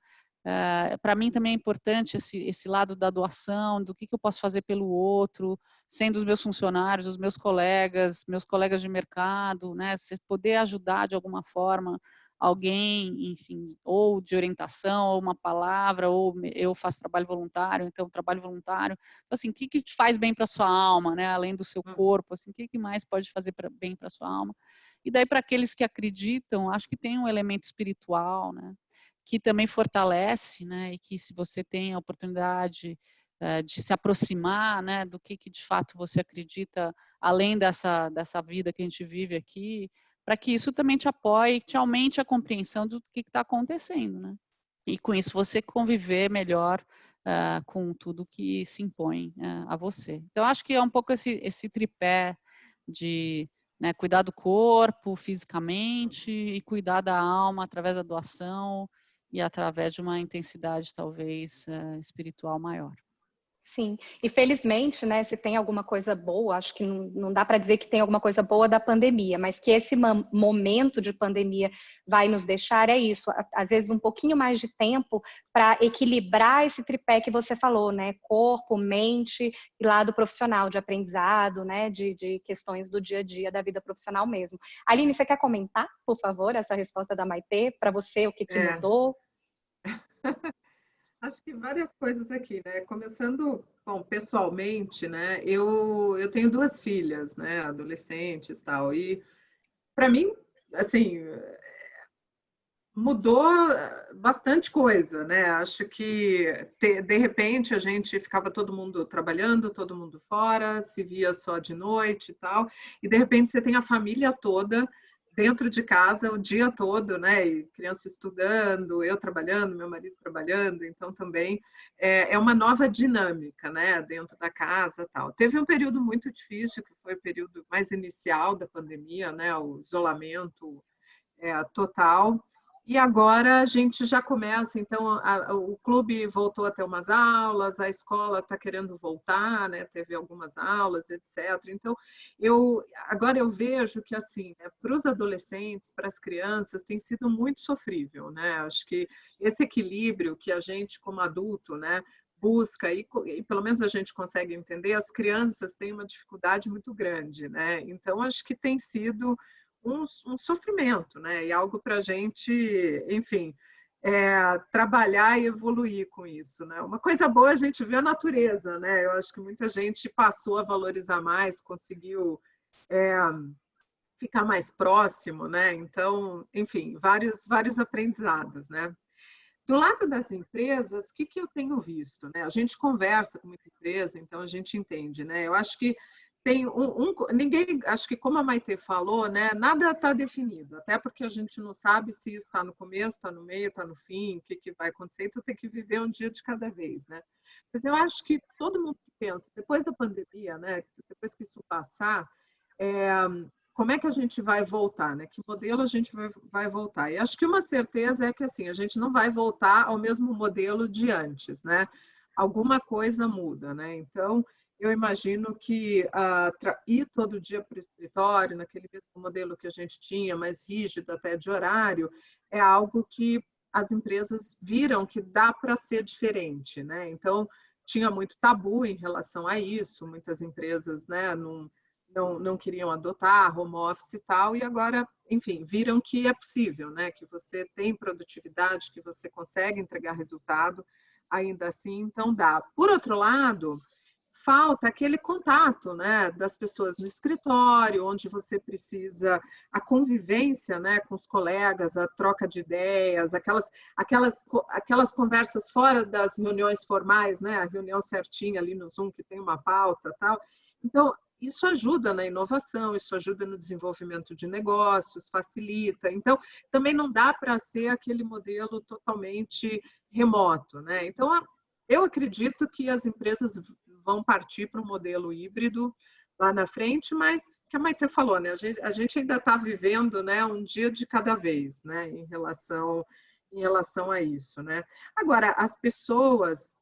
Para mim também é importante esse lado da doação, do que eu posso fazer pelo outro, sendo os meus funcionários, os meus colegas de mercado, né? Poder ajudar de alguma forma alguém, enfim, ou de orientação, ou uma palavra, ou eu faço trabalho voluntário, então trabalho voluntário. Então, assim, o que te faz bem para sua alma, né? Além do seu corpo, assim, o que mais pode fazer bem para sua alma? E daí, para aqueles que acreditam, acho que tem um elemento espiritual, né? Que também fortalece, né? E que se você tem a oportunidade de se aproximar, né? Do que de fato você acredita, além dessa vida que a gente vive aqui, para que isso também te apoie, te aumente a compreensão do que está acontecendo, né? E com isso você conviver melhor com tudo que se impõe a você. Então, acho que é um pouco esse tripé de cuidar do corpo fisicamente e cuidar da alma através da doação e através de uma intensidade talvez espiritual maior. Sim, e felizmente, né, se tem alguma coisa boa, acho que não dá para dizer que tem alguma coisa boa da pandemia, mas que esse momento de pandemia vai nos deixar é isso, às vezes um pouquinho mais de tempo para equilibrar esse tripé que você falou, né, corpo, mente e lado profissional, de aprendizado, né, de questões do dia a dia da vida profissional mesmo. Aline, você quer comentar, por favor, essa resposta da Maitê? Para você, o que mudou? Acho que várias coisas aqui, né? Começando, bom, pessoalmente, né? Eu tenho duas filhas, né? Adolescentes, tal. E para mim, assim, mudou bastante coisa, né? Acho que de repente a gente ficava todo mundo trabalhando, todo mundo fora, se via só de noite e tal. E de repente você tem a família toda dentro de casa o dia todo, né? E criança estudando, eu trabalhando, meu marido trabalhando, então também é uma nova dinâmica, né? Dentro da casa, tal. Teve um período muito difícil, que foi o período mais inicial da pandemia, né? O isolamento total. E agora a gente já começa, então o clube voltou a ter umas aulas, a escola está querendo voltar, né? Teve algumas aulas, etc. Então, agora eu vejo que assim, né, para os adolescentes, para as crianças, tem sido muito sofrível, né? Acho que esse equilíbrio que a gente, como adulto, né, busca, e pelo menos a gente consegue entender, as crianças têm uma dificuldade muito grande, né? Então, acho que tem sido um sofrimento, né? E algo para a gente, enfim, trabalhar e evoluir com isso, né? Uma coisa boa a gente vê a natureza, né? Eu acho que muita gente passou a valorizar mais, conseguiu ficar mais próximo, né? Então, enfim, vários aprendizados, né? Do lado das empresas, o que eu tenho visto, né? A gente conversa com muita empresa, então a gente entende, né? Eu acho que tem ninguém, acho que como a Maitê falou, né, nada está definido, até porque a gente não sabe se isso está no começo, está no meio, está no fim, o que vai acontecer, então tem que viver um dia de cada vez, né? Mas eu acho que todo mundo que pensa, depois da pandemia, né, depois que isso passar, como é que a gente vai voltar, né? Que modelo a gente vai voltar? E acho que uma certeza é que assim, a gente não vai voltar ao mesmo modelo de antes, né? Alguma coisa muda, né? Então, eu imagino que ir todo dia para o escritório, naquele mesmo modelo que a gente tinha, mais rígido até de horário, é algo que as empresas viram que dá para ser diferente, né? Então, tinha muito tabu em relação a isso, muitas empresas, né, não queriam adotar home office e tal, e agora, enfim, viram que é possível, né? Que você tem produtividade, que você consegue entregar resultado, ainda assim, então dá. Por outro lado, falta aquele contato, né, das pessoas no escritório, onde você precisa a convivência, né, com os colegas, a troca de ideias, aquelas conversas fora das reuniões formais, né, a reunião certinha ali no Zoom que tem uma pauta, tal. Então, isso ajuda na inovação, isso ajuda no desenvolvimento de negócios, facilita. Então, também não dá para ser aquele modelo totalmente remoto, né? Então, eu acredito que as empresas vão partir para um modelo híbrido lá na frente, mas que a Maitê falou, né? A gente ainda está vivendo, né, um dia de cada vez, né, em relação a isso, né? Agora, as pessoas,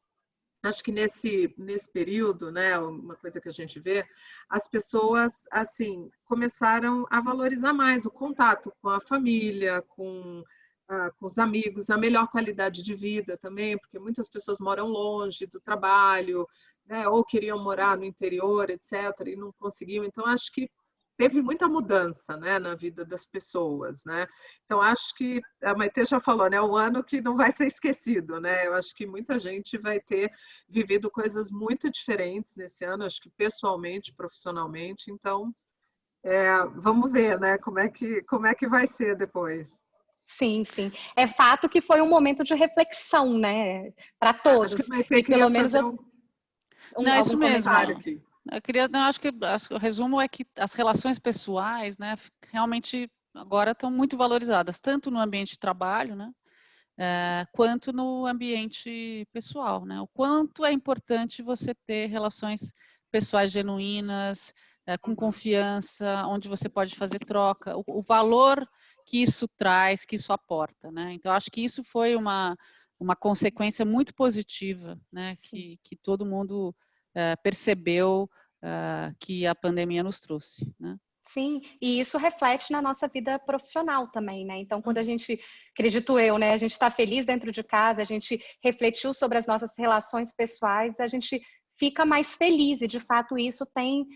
acho que nesse período, né, uma coisa que a gente vê, as pessoas assim começaram a valorizar mais o contato com a família, com os amigos, a melhor qualidade de vida também, porque muitas pessoas moram longe do trabalho, né, ou queriam morar no interior, etc., e não conseguiam. Então, acho que teve muita mudança, né, na vida das pessoas, né? Então, acho que a Maitê já falou, né, um ano que não vai ser esquecido, né? Eu acho que muita gente vai ter vivido coisas muito diferentes nesse ano, acho que pessoalmente, profissionalmente. Então, vamos ver, né, como é que vai ser depois. Sim, sim. É fato que foi um momento de reflexão, né, para Acho que todos. a Maitê E pelo queria menos fazer Não, é isso algum mesmo. comentário aqui. Eu queria, não, acho que o resumo é que as relações pessoais, né, realmente agora estão muito valorizadas, tanto no ambiente de trabalho, né, quanto no ambiente pessoal, né? O quanto é importante você ter relações pessoais genuínas, com confiança, onde você pode fazer troca, o valor que isso traz, que isso aporta, né? Então, acho que isso foi uma consequência muito positiva, né? Que todo mundo percebeu que a pandemia nos trouxe, né? Sim, e isso reflete na nossa vida profissional também, né? Então, quando a gente, acredito eu, né, a gente está feliz dentro de casa, a gente refletiu sobre as nossas relações pessoais, a gente fica mais feliz e, de fato, isso tem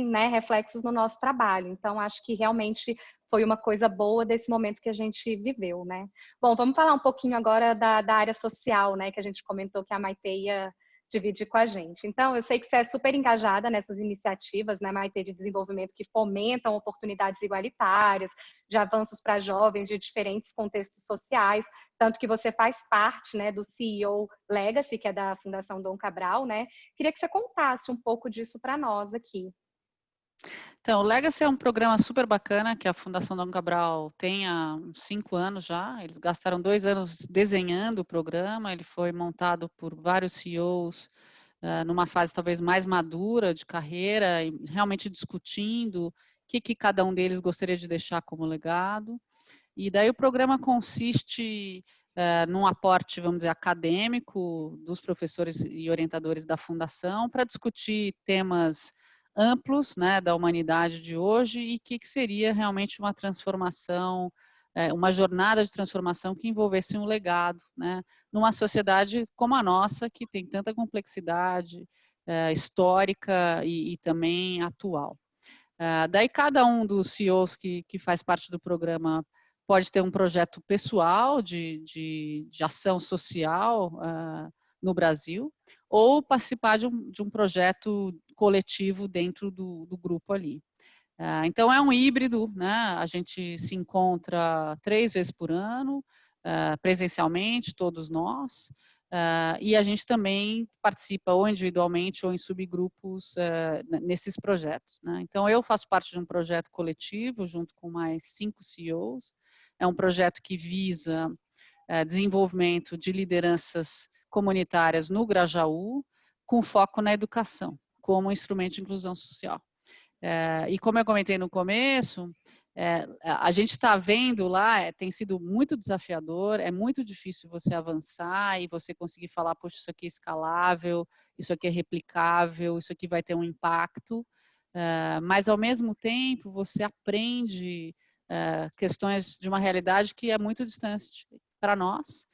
né, reflexos no nosso trabalho. Então, acho que realmente foi uma coisa boa desse momento que a gente viveu, né? Bom, vamos falar um pouquinho agora da área social, né, que a gente comentou que a Maitê ia dividir com a gente. Então, eu sei que você é super engajada nessas iniciativas, né, Maitê, de desenvolvimento que fomentam oportunidades igualitárias, de avanços para jovens de diferentes contextos sociais, tanto que você faz parte, né, do CEO Legacy, que é da Fundação Dom Cabral, né? Queria que você contasse um pouco disso para nós aqui. Então, o Legacy é um programa super bacana que a Fundação Dom Cabral tem há uns 5 anos já. Eles gastaram 2 anos desenhando o programa. Ele foi montado por vários CEOs numa fase talvez mais madura de carreira, e realmente discutindo o que cada um deles gostaria de deixar como legado. E daí o programa consiste num aporte, vamos dizer, acadêmico dos professores e orientadores da Fundação para discutir temas amplos, né, da humanidade de hoje e que seria realmente uma transformação, uma jornada de transformação que envolvesse um legado, né, numa sociedade como a nossa, que tem tanta complexidade histórica e também atual. Daí cada um dos CEOs que faz parte do programa pode ter um projeto pessoal de ação social no Brasil, ou participar de um projeto coletivo dentro do grupo ali. Então, é um híbrido, né? A gente se encontra 3 vezes por ano, presencialmente, todos nós, E a gente também participa ou individualmente ou em subgrupos nesses projetos, né? Então, eu faço parte de um projeto coletivo junto com mais 5 CEOs. É um projeto que visa desenvolvimento de lideranças comunitárias no Grajaú, com foco na educação, como instrumento de inclusão social. E como eu comentei no começo, a gente está vendo lá, tem sido muito desafiador, é muito difícil você avançar e você conseguir falar, poxa, isso aqui é escalável, isso aqui é replicável, isso aqui vai ter um impacto, mas ao mesmo tempo você aprende questões de uma realidade que é muito distante para nós,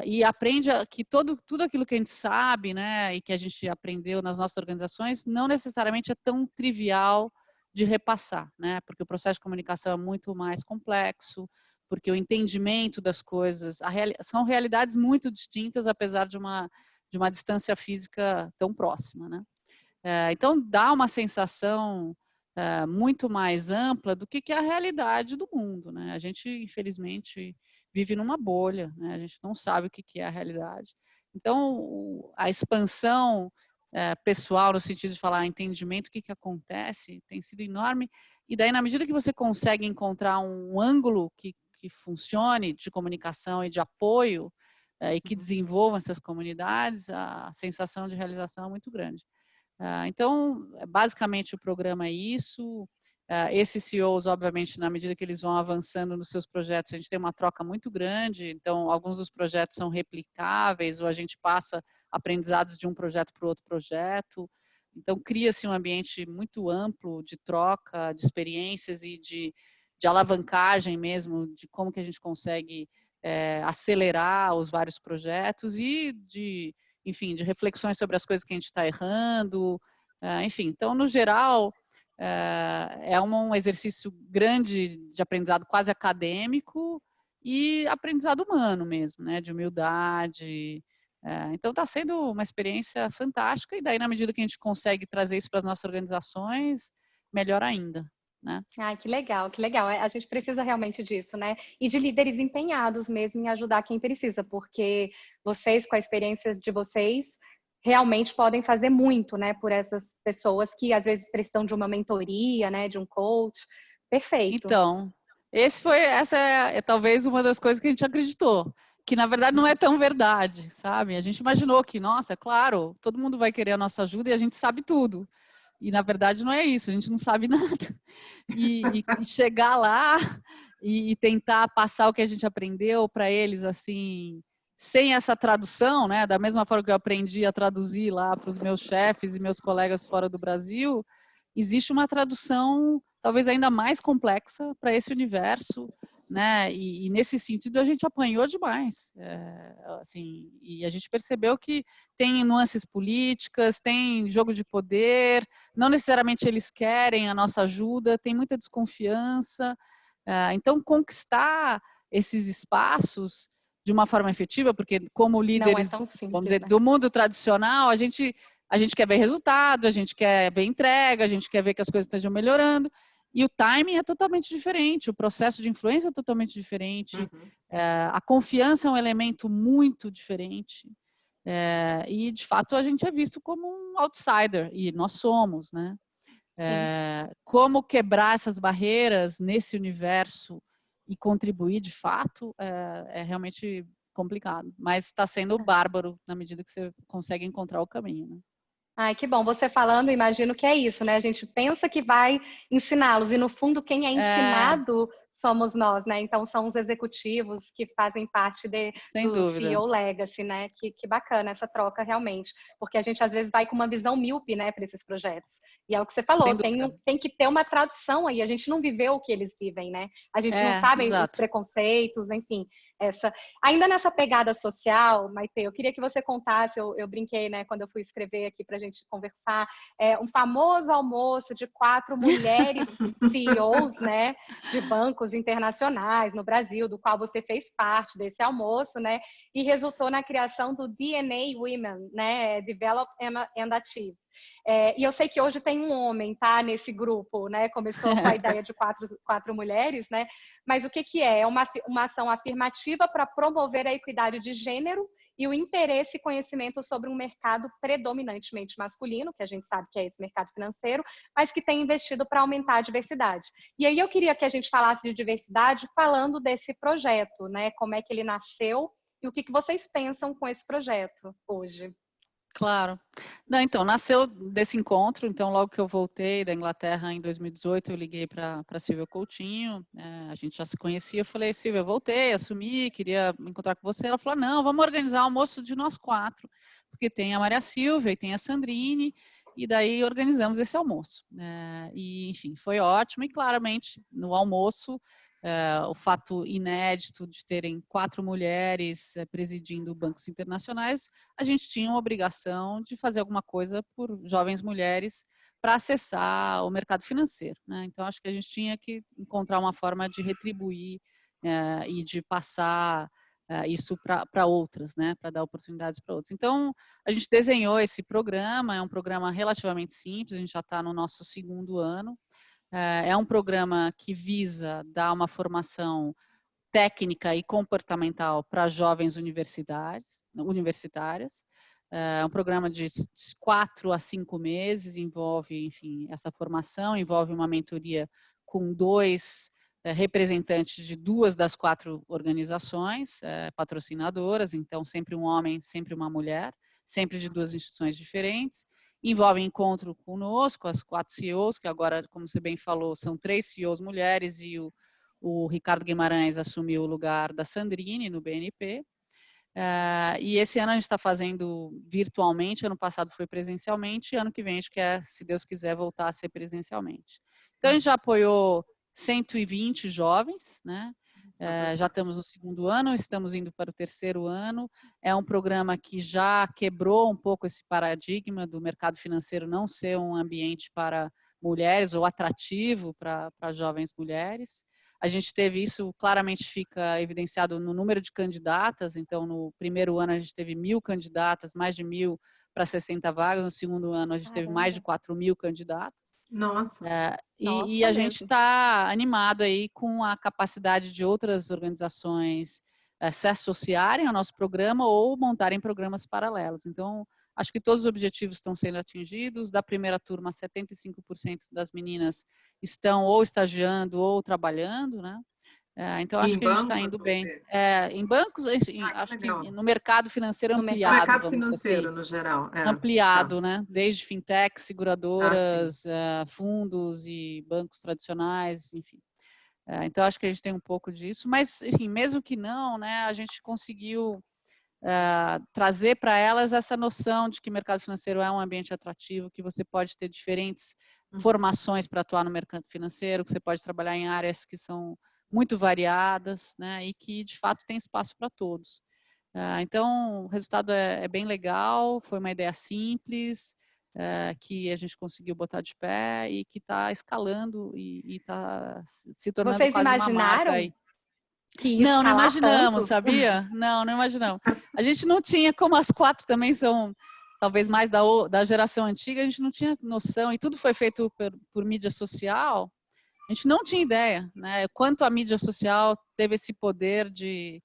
e aprende que tudo aquilo que a gente sabe, né, e que a gente aprendeu nas nossas organizações, não necessariamente é tão trivial de repassar, né, porque o processo de comunicação é muito mais complexo, porque o entendimento das coisas, são realidades muito distintas, apesar de uma distância física tão próxima, né. Então, dá uma sensação muito mais ampla do que é a realidade do mundo, né? A gente, infelizmente, vive numa bolha, né? A gente não sabe o que é a realidade. Então, a expansão pessoal, no sentido de falar entendimento, o que acontece, tem sido enorme. E daí, na medida que você consegue encontrar um ângulo que funcione de comunicação e de apoio, e que desenvolva essas comunidades, a sensação de realização é muito grande. Então, basicamente, o programa é isso. Esses CEOs, obviamente, na medida que eles vão avançando nos seus projetos, a gente tem uma troca muito grande. Então, alguns dos projetos são replicáveis ou a gente passa aprendizados de um projeto para o outro projeto. Então, cria-se um ambiente muito amplo de troca, de experiências e de alavancagem mesmo, de como que a gente consegue acelerar os vários projetos e enfim, de reflexões sobre as coisas que a gente está errando, enfim. Então, no geral, é um exercício grande de aprendizado quase acadêmico e aprendizado humano mesmo, né, de humildade. Então, está sendo uma experiência fantástica e daí, na medida que a gente consegue trazer isso para as nossas organizações, melhor ainda. Né? Ai, que legal, que legal. A gente precisa realmente disso, né? E de líderes empenhados mesmo em ajudar quem precisa, porque vocês, com a experiência de vocês, realmente podem fazer muito, né, por essas pessoas que às vezes precisam de uma mentoria, né, de um coach. Perfeito. Então, essa é talvez uma das coisas que a gente acreditou, que na verdade não é tão verdade, sabe? A gente imaginou que, nossa, claro, todo mundo vai querer a nossa ajuda e a gente sabe tudo. E, na verdade, não é isso, a gente não sabe nada. E chegar lá e tentar passar o que a gente aprendeu para eles, assim, sem essa tradução, né? Da mesma forma que eu aprendi a traduzir lá para os meus chefes e meus colegas fora do Brasil, existe uma tradução talvez ainda mais complexa para esse universo, né? E nesse sentido a gente apanhou demais, assim, e a gente percebeu que tem nuances políticas, tem jogo de poder, não necessariamente eles querem a nossa ajuda, tem muita desconfiança. Então, conquistar esses espaços de uma forma efetiva, porque como líderes, simples, vamos dizer, né? do mundo tradicional, a gente quer ver resultado, a gente quer ver entrega, a gente quer ver que as coisas estejam melhorando. E o timing é totalmente diferente, o processo de influência é totalmente diferente, a confiança é um elemento muito diferente. E, de fato, a gente é visto como um outsider, e nós somos, né? Como quebrar essas barreiras nesse universo e contribuir, de fato, é realmente complicado. Mas está sendo bárbaro na medida que você consegue encontrar o caminho, né? Ai, que bom. Você falando, imagino que é isso, né? A gente pensa que vai ensiná-los e, no fundo, quem é ensinado somos nós, né? Então, são os executivos que fazem parte Sem do dúvida. CEO Legacy, né? Que bacana essa troca, realmente. Porque a gente, às vezes, vai com uma visão míope, né, para esses projetos. E é o que você falou, tem que ter uma tradução aí. A gente não viveu o que eles vivem, né? A gente não sabe os preconceitos, enfim. Ainda nessa pegada social, Maite, eu queria que você contasse, eu brinquei, né, quando eu fui escrever aqui para a gente conversar, um famoso almoço de 4 mulheres CEOs, né, de bancos internacionais no Brasil, do qual você fez parte desse almoço, né, e resultou na criação do DNA Women, né, Develop and Achieve. E eu sei que hoje tem um homem, tá, nesse grupo, né? Começou com a ideia de quatro mulheres, né? Mas o que é? É uma ação afirmativa para promover a equidade de gênero e o interesse e conhecimento sobre um mercado predominantemente masculino, que a gente sabe que é esse mercado financeiro, mas que tem investido para aumentar a diversidade. E aí eu queria que a gente falasse de diversidade falando desse projeto, né? Como é que ele nasceu e o que vocês pensam com esse projeto hoje. Claro. Não, então, nasceu desse encontro, então logo que eu voltei da Inglaterra em 2018, eu liguei para a Silvia Coutinho, a gente já se conhecia, eu falei, Silvia, eu voltei, assumi, queria me encontrar com você. Ela falou, não, vamos organizar um almoço de nós 4, porque tem a Maria Silvia e tem a Sandrine, e daí organizamos esse almoço. E, enfim, foi ótimo, e claramente, no almoço, o fato inédito de terem 4 mulheres presidindo bancos internacionais, a gente tinha uma obrigação de fazer alguma coisa por jovens mulheres para acessar o mercado financeiro, né? Então, acho que a gente tinha que encontrar uma forma de retribuir e de passar isso para outras, né? Para dar oportunidades para outros. Então, a gente desenhou esse programa, é um programa relativamente simples, a gente já está no nosso 2º ano. É um programa que visa dar uma formação técnica e comportamental para jovens universitárias. É um programa de 4 a 5 meses, envolve, enfim, essa formação, envolve uma mentoria com 2 representantes de 2 das 4 organizações patrocinadoras, então sempre um homem, sempre uma mulher, sempre de 2 instituições diferentes. Envolve encontro conosco, as 4 CEOs, que agora, como você bem falou, são 3 CEOs mulheres e o Ricardo Guimarães assumiu o lugar da Sandrine no BNP. E esse ano a gente está fazendo virtualmente, ano passado foi presencialmente, e ano que vem a gente quer, se Deus quiser, voltar a ser presencialmente. Então a gente já apoiou 120 jovens, né? Já estamos no 2º ano, estamos indo para o 3º ano. É um programa que já quebrou um pouco esse paradigma do mercado financeiro não ser um ambiente para mulheres ou atrativo para jovens mulheres. A gente teve isso, claramente fica evidenciado no número de candidatas, então no 1º ano a gente teve 1.000 candidatas, mais de 1.000 para 60 vagas, no 2º ano a gente teve mais de 4.000 candidatas. Nossa. E a gente está animado aí com a capacidade de outras organizações se associarem ao nosso programa ou montarem programas paralelos. Então, acho que todos os objetivos estão sendo atingidos. Da primeira turma, 75% das meninas estão ou estagiando ou trabalhando, né? Então, acho que a gente está indo bem. Em bancos, enfim, acho que no mercado financeiro ampliado. No mercado financeiro, assim, no geral. Ampliado, né? Desde fintechs, seguradoras, fundos e bancos tradicionais, enfim. Então, acho que a gente tem um pouco disso. Mas, enfim, mesmo que não, né? A gente conseguiu trazer para elas essa noção de que o mercado financeiro é um ambiente atrativo, que você pode ter diferentes formações para atuar no mercado financeiro, que você pode trabalhar em áreas que são muito variadas, né, e que de fato tem espaço para todos. Então, o resultado é bem legal, foi uma ideia simples, que a gente conseguiu botar de pé e que está escalando e está se tornando Vocês quase uma marca aí. Não imaginamos, tanto? sabia? Não imaginamos. A gente não tinha, como as 4 também são talvez mais da geração antiga, a gente não tinha noção, e tudo foi feito por mídia social, a gente não tinha ideia, né? Quanto a mídia social teve esse poder de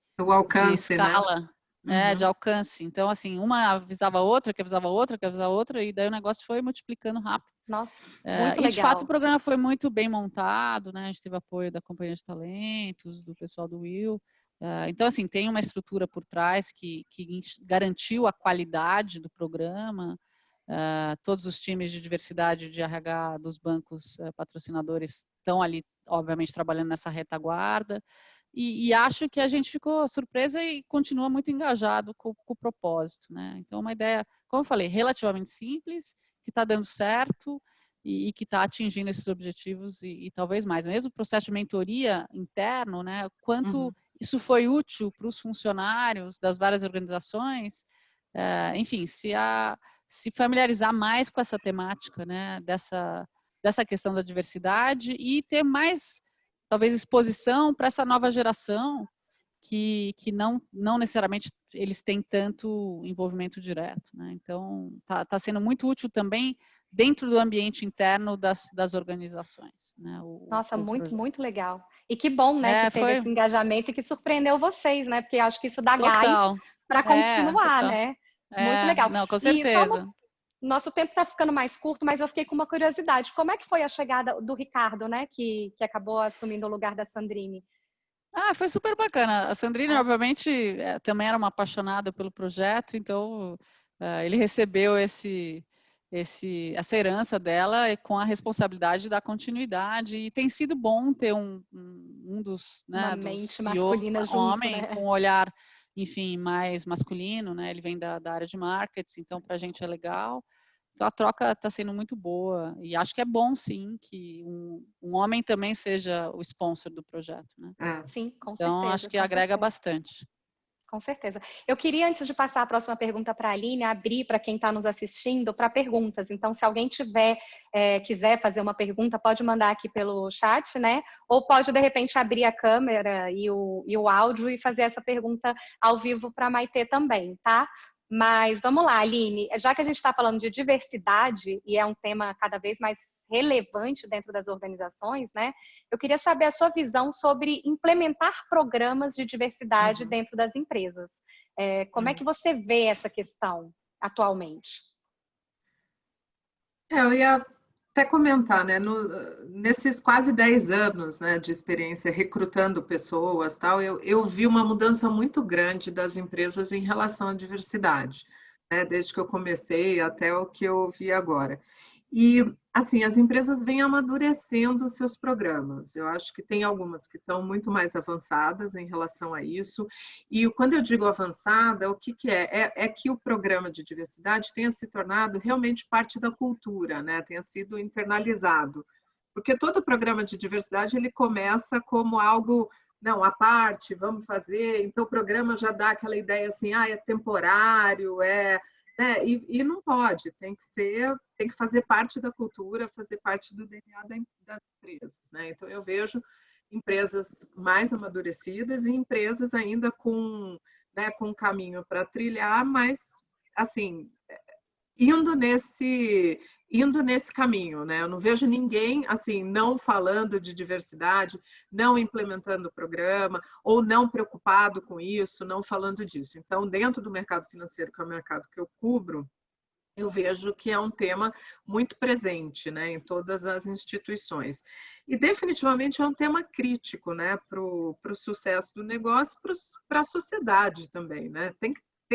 escala, né? De alcance. Então, assim, uma avisava a outra, que avisava a outra, que avisava a outra, e daí o negócio foi multiplicando rápido. Nossa, muito legal. E, de fato, o programa foi muito bem montado, né? A gente teve apoio da Companhia de Talentos, do pessoal do Will. Então, assim, tem uma estrutura por trás que garantiu a qualidade do programa. Todos os times de diversidade de RH dos bancos patrocinadores estão ali, obviamente, trabalhando nessa retaguarda. E acho que a gente ficou surpresa e continua muito engajado com o propósito, né? Então, uma ideia, como eu falei, relativamente simples, que está dando certo e que está atingindo esses objetivos e talvez mais. Mesmo o processo de mentoria interno, né? Quanto isso foi útil para os funcionários das várias organizações, enfim, se familiarizar mais com essa temática, né? Dessa questão da diversidade e ter mais, talvez, exposição para essa nova geração que não necessariamente eles têm tanto envolvimento direto, né? Então, tá sendo muito útil também dentro do ambiente interno das organizações, né? Nossa, muito legal. E que bom, né, que teve esse engajamento e que surpreendeu vocês, né? Porque acho que isso dá gás para continuar, total. né? Muito legal. Não, com E certeza. nosso tempo está ficando mais curto, mas eu fiquei com uma curiosidade. Como é que foi a chegada do Ricardo, né? Que acabou assumindo o lugar da Sandrine? Foi super bacana. A Sandrine, obviamente, também era uma apaixonada pelo projeto, então ele recebeu essa herança dela com a responsabilidade da continuidade. E tem sido bom ter um dos, Uma né, dos mente CEOs, masculina um junto, homem né? com um olhar, enfim, mais masculino, né? Ele vem da área de marketing, então para a gente é legal. Então, a troca está sendo muito boa e acho que é bom, sim, que um homem também seja o sponsor do projeto, né? Sim, com Então, acho certeza. que agrega bastante. Com certeza. Eu queria, antes de passar a próxima pergunta para a Aline, abrir para quem está nos assistindo para perguntas. Então, se alguém quiser fazer uma pergunta, pode mandar aqui pelo chat, né? Ou pode, de repente, abrir a câmera e o áudio e fazer essa pergunta ao vivo para a Maitê também, tá? Mas vamos lá, Aline, já que a gente está falando de diversidade e é um tema cada vez mais relevante dentro das organizações, né? Eu queria saber a sua visão sobre implementar programas de diversidade dentro das empresas. Como é que você vê essa questão atualmente? Eu ia até comentar, né? Nesses quase 10 anos, né, de experiência recrutando pessoas, tal, eu vi uma mudança muito grande das empresas em relação à diversidade, né, desde que eu comecei até o que eu vi agora. E, assim, as empresas vêm amadurecendo os seus programas. Eu acho que tem algumas que estão muito mais avançadas em relação a isso. E quando eu digo avançada, o que é? É que o programa de diversidade tenha se tornado realmente parte da cultura, né? Tenha sido internalizado. Porque todo programa de diversidade ele começa como algo, não, à parte, vamos fazer. Então, o programa já dá aquela ideia assim, é temporário, né? E não pode, tem que fazer parte da cultura, fazer parte do DNA das empresas, né? Então eu vejo empresas mais amadurecidas e empresas ainda com, né, com caminho para trilhar, mas assim, indo nesse caminho, né? Eu não vejo ninguém assim não falando de diversidade, não implementando o programa ou não preocupado com isso, não falando disso. Então, dentro do mercado financeiro, que é o mercado que eu cubro, eu vejo que é um tema muito presente, né, em todas as instituições. E definitivamente é um tema crítico, né, para o sucesso do negócio, para a sociedade também, né? Tem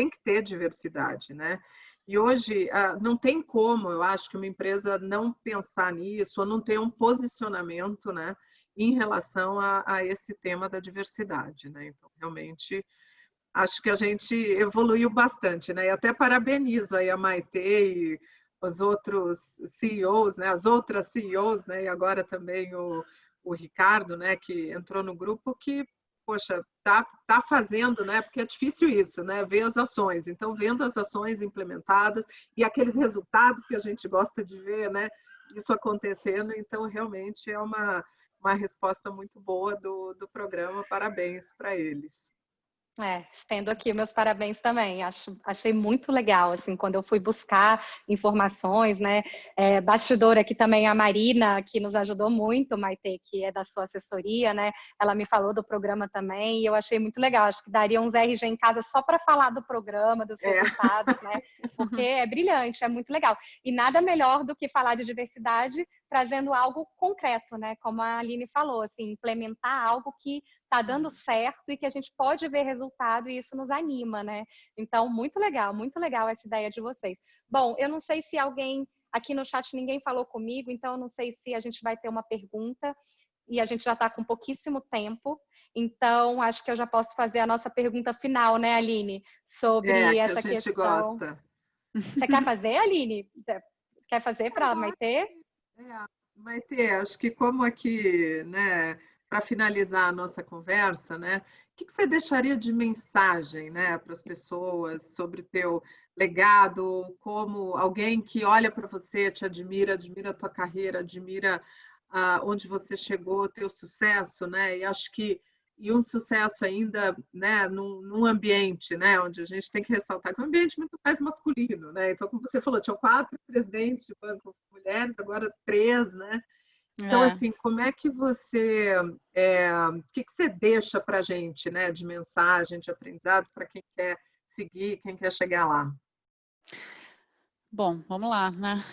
que ter diversidade, né? E hoje não tem como, eu acho, que uma empresa não pensar nisso ou não ter um posicionamento, né, em relação a esse tema da diversidade, né? Então, realmente acho que a gente evoluiu bastante, né? E até parabenizo aí a Maitê e os outros CEOs, né? As outras CEOs, né? E agora também o Ricardo, né? Que entrou no grupo, que, poxa, tá fazendo, né? Porque é difícil isso, né? Ver as ações. Então, vendo as ações implementadas e aqueles resultados que a gente gosta de ver, né? Isso acontecendo, então realmente é uma resposta muito boa do programa. Parabéns para eles. Estendo aqui meus parabéns também. Achei muito legal, assim, quando eu fui buscar informações, né? Bastidor aqui também a Marina, que nos ajudou muito, Maitê, que é da sua assessoria, né? Ela me falou do programa também e eu achei muito legal. Acho que daria uns RG em casa só para falar do programa, dos resultados, né? Porque é brilhante, é muito legal. E nada melhor do que falar de diversidade trazendo algo concreto, né? Como a Aline falou, assim, implementar algo que está dando certo e que a gente pode ver resultado e isso nos anima, né? Então, muito legal essa ideia de vocês. Bom, eu não sei se alguém aqui no chat, ninguém falou comigo, então eu não sei se a gente vai ter uma pergunta e a gente já está com pouquíssimo tempo, então acho que eu já posso fazer a nossa pergunta final, né, Aline? Sobre Que a essa gente questão. gosta. Você quer fazer, Aline? Quer fazer para a Maitê? Maitê, acho que como aqui, né, para finalizar a nossa conversa, né, o que você deixaria de mensagem, né, para as pessoas sobre o teu legado, como alguém que olha para você, te admira a tua carreira, admira onde você chegou, teu sucesso, né, e acho que um sucesso ainda, né, num ambiente, né, onde a gente tem que ressaltar que é um ambiente muito mais masculino, né? Então, como você falou, tinham 4 presidentes de banco mulheres, agora 3, né? Então, assim, como é que você, o que você deixa para a gente, né, de mensagem, de aprendizado para quem quer seguir, quem quer chegar lá? Bom, vamos lá, né?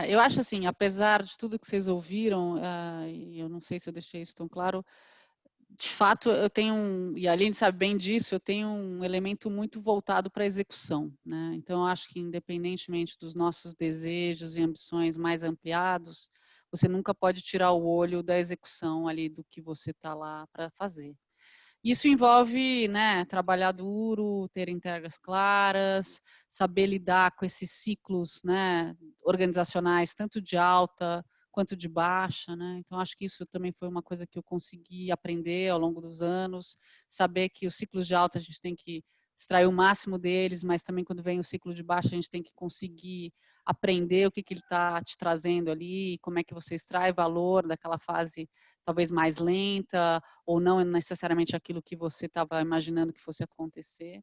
Eu acho assim, apesar de tudo que vocês ouviram, e eu não sei se eu deixei isso tão claro, de fato, eu tenho e a Aline sabe bem disso, eu tenho um elemento muito voltado para a execução, né? Então, eu acho que independentemente dos nossos desejos e ambições mais ampliados, você nunca pode tirar o olho da execução ali do que você está lá para fazer. Isso envolve, né, trabalhar duro, ter entregas claras, saber lidar com esses ciclos, né, organizacionais, tanto de alta quanto de baixa, né? Então, acho que isso também foi uma coisa que eu consegui aprender ao longo dos anos, saber que os ciclos de alta a gente tem que extrair o máximo deles, mas também quando vem o ciclo de baixa a gente tem que conseguir aprender o que ele está te trazendo ali, como é que você extrai valor daquela fase talvez mais lenta, ou não necessariamente aquilo que você estava imaginando que fosse acontecer.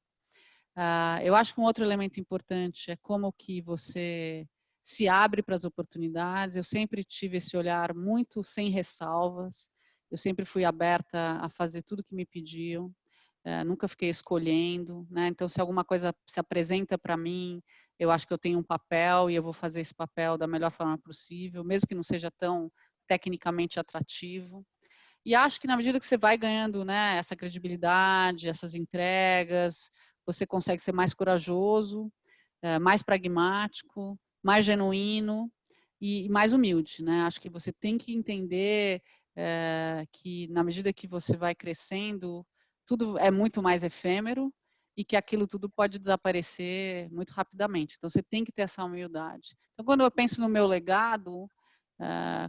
Eu acho que um outro elemento importante é como que você se abre para as oportunidades. Eu sempre tive esse olhar muito sem ressalvas, eu sempre fui aberta a fazer tudo que me pediam, nunca fiquei escolhendo, né? Então, se alguma coisa se apresenta para mim, eu acho que eu tenho um papel e eu vou fazer esse papel da melhor forma possível, mesmo que não seja tão tecnicamente atrativo. E acho que na medida que você vai ganhando, né, essa credibilidade, essas entregas, você consegue ser mais corajoso, mais pragmático, mais genuíno e mais humilde, né? Acho que você tem que entender que na medida que você vai crescendo, tudo é muito mais efêmero e que aquilo tudo pode desaparecer muito rapidamente. Então, você tem que ter essa humildade. Então, quando eu penso no meu legado,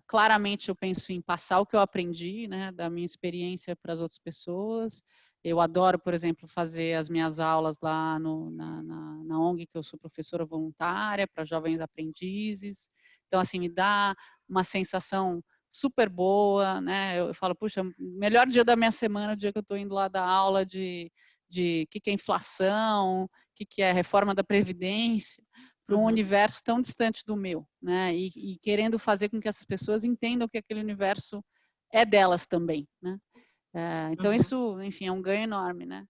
claramente eu penso em passar o que eu aprendi, né, da minha experiência para as outras pessoas. Eu adoro, por exemplo, fazer as minhas aulas lá na ONG, que eu sou professora voluntária para jovens aprendizes. Então, assim, me dá uma sensação super boa, né? Eu falo, puxa, melhor dia da minha semana, o dia que eu estou indo lá dar aula de que é inflação, o que é reforma da Previdência, para um universo tão distante do meu, né? E querendo fazer com que essas pessoas entendam que aquele universo é delas também, né? Então, isso, enfim, é um ganho enorme, né?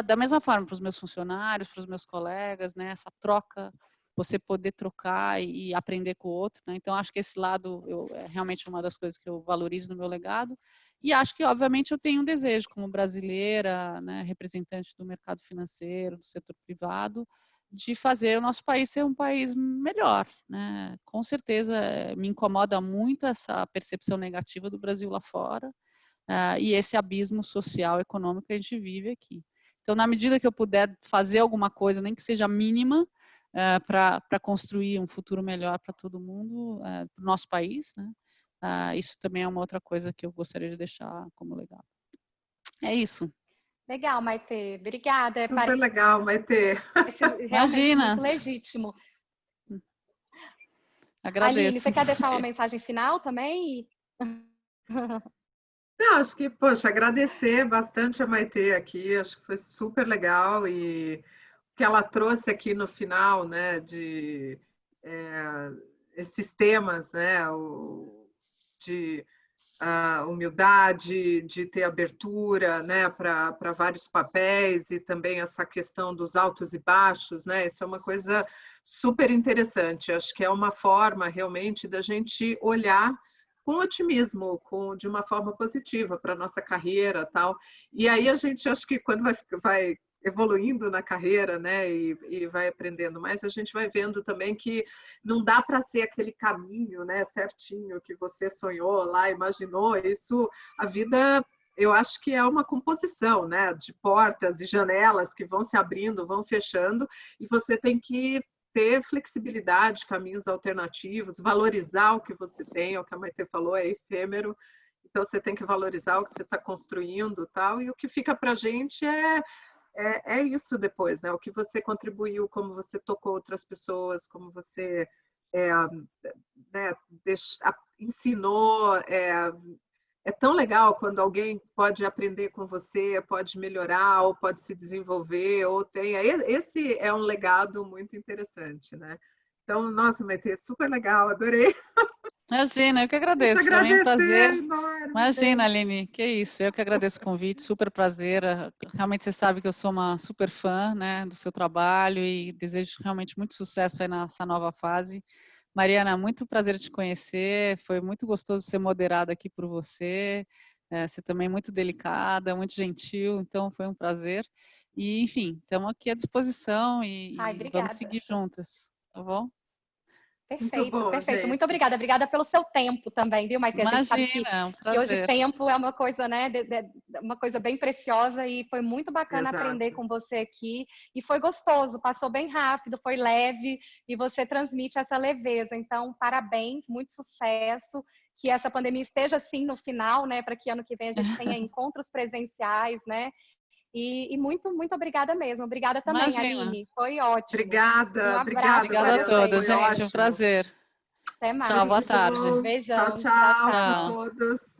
Da mesma forma para os meus funcionários, para os meus colegas, né? Essa troca, você poder trocar e aprender com o outro, né? Então, acho que esse lado é realmente uma das coisas que eu valorizo no meu legado. E acho que, obviamente, eu tenho um desejo como brasileira, né, representante do mercado financeiro, do setor privado, de fazer o nosso país ser um país melhor, né? Com certeza me incomoda muito essa percepção negativa do Brasil lá fora, e esse abismo social e econômico que a gente vive aqui. Então, na medida que eu puder fazer alguma coisa, nem que seja mínima, para construir um futuro melhor para todo mundo, para o nosso país, né? Isso também é uma outra coisa que eu gostaria de deixar como legado. É isso. Legal, Maite. Obrigada. Super legal, Maite. Realmente Imagina. muito legítimo. Agradeço. Aline, você quer deixar uma mensagem final também? Não, acho que, poxa, agradecer bastante a Maite aqui, acho que foi super legal e o que ela trouxe aqui no final, né, de esses temas, né, de humildade, de ter abertura, né, para vários papéis e também essa questão dos altos e baixos, né, isso é uma coisa super interessante, acho que é uma forma realmente da gente olhar com otimismo, de uma forma positiva para a nossa carreira, tal. E aí a gente, acho que quando vai evoluindo na carreira, né, e vai aprendendo mais, a gente vai vendo também que não dá para ser aquele caminho, né, certinho que você sonhou lá, imaginou. Isso, a vida, eu acho que é uma composição, né, de portas e janelas que vão se abrindo, vão fechando, e você tem que ter flexibilidade, caminhos alternativos, valorizar o que você tem, é o que a Maite falou, é efêmero, então você tem que valorizar o que você está construindo, tal, e o que fica para a gente é isso depois, né? O que você contribuiu, como você tocou outras pessoas, como você né, ensinou. É tão legal quando alguém pode aprender com você, pode melhorar, ou pode se desenvolver, ou tem. Esse é um legado muito interessante, né? Então, nossa, Maitê, super legal, adorei. Imagina, eu que agradeço. Para mim é um prazer. Imagina, Aline, que isso. Eu que agradeço o convite, super prazer. Realmente você sabe que eu sou uma super fã, né, do seu trabalho e desejo realmente muito sucesso aí nessa nova fase. Mariana, muito prazer te conhecer. Foi muito gostoso ser moderada aqui por você. Você também é muito delicada, muito gentil, então foi um prazer. E, enfim, estamos aqui à disposição e vamos seguir juntas, tá bom? Muito Perfeito, bom, perfeito. Muito gente. obrigada. Obrigada pelo seu tempo também, viu, Maitê? A gente sabe Imagina, um que hoje prazer. tempo é uma coisa, né, uma coisa bem preciosa e foi muito bacana Exato. aprender com você aqui. E foi gostoso, passou bem rápido, foi leve e você transmite essa leveza. Então, parabéns, muito sucesso. Que essa pandemia esteja assim no final, né, para que ano que vem a gente tenha encontros presenciais, né? E muito, muito obrigada mesmo. Obrigada também, Imagina. Aline. Foi ótimo. Obrigada, Um abraço obrigada, Obrigada a Mariana, todos, foi gente. Um ótimo. prazer. Até mais. Tchau, boa Tudo de tarde. bom. Beijão. Tchau, tchau para Tchau. todos.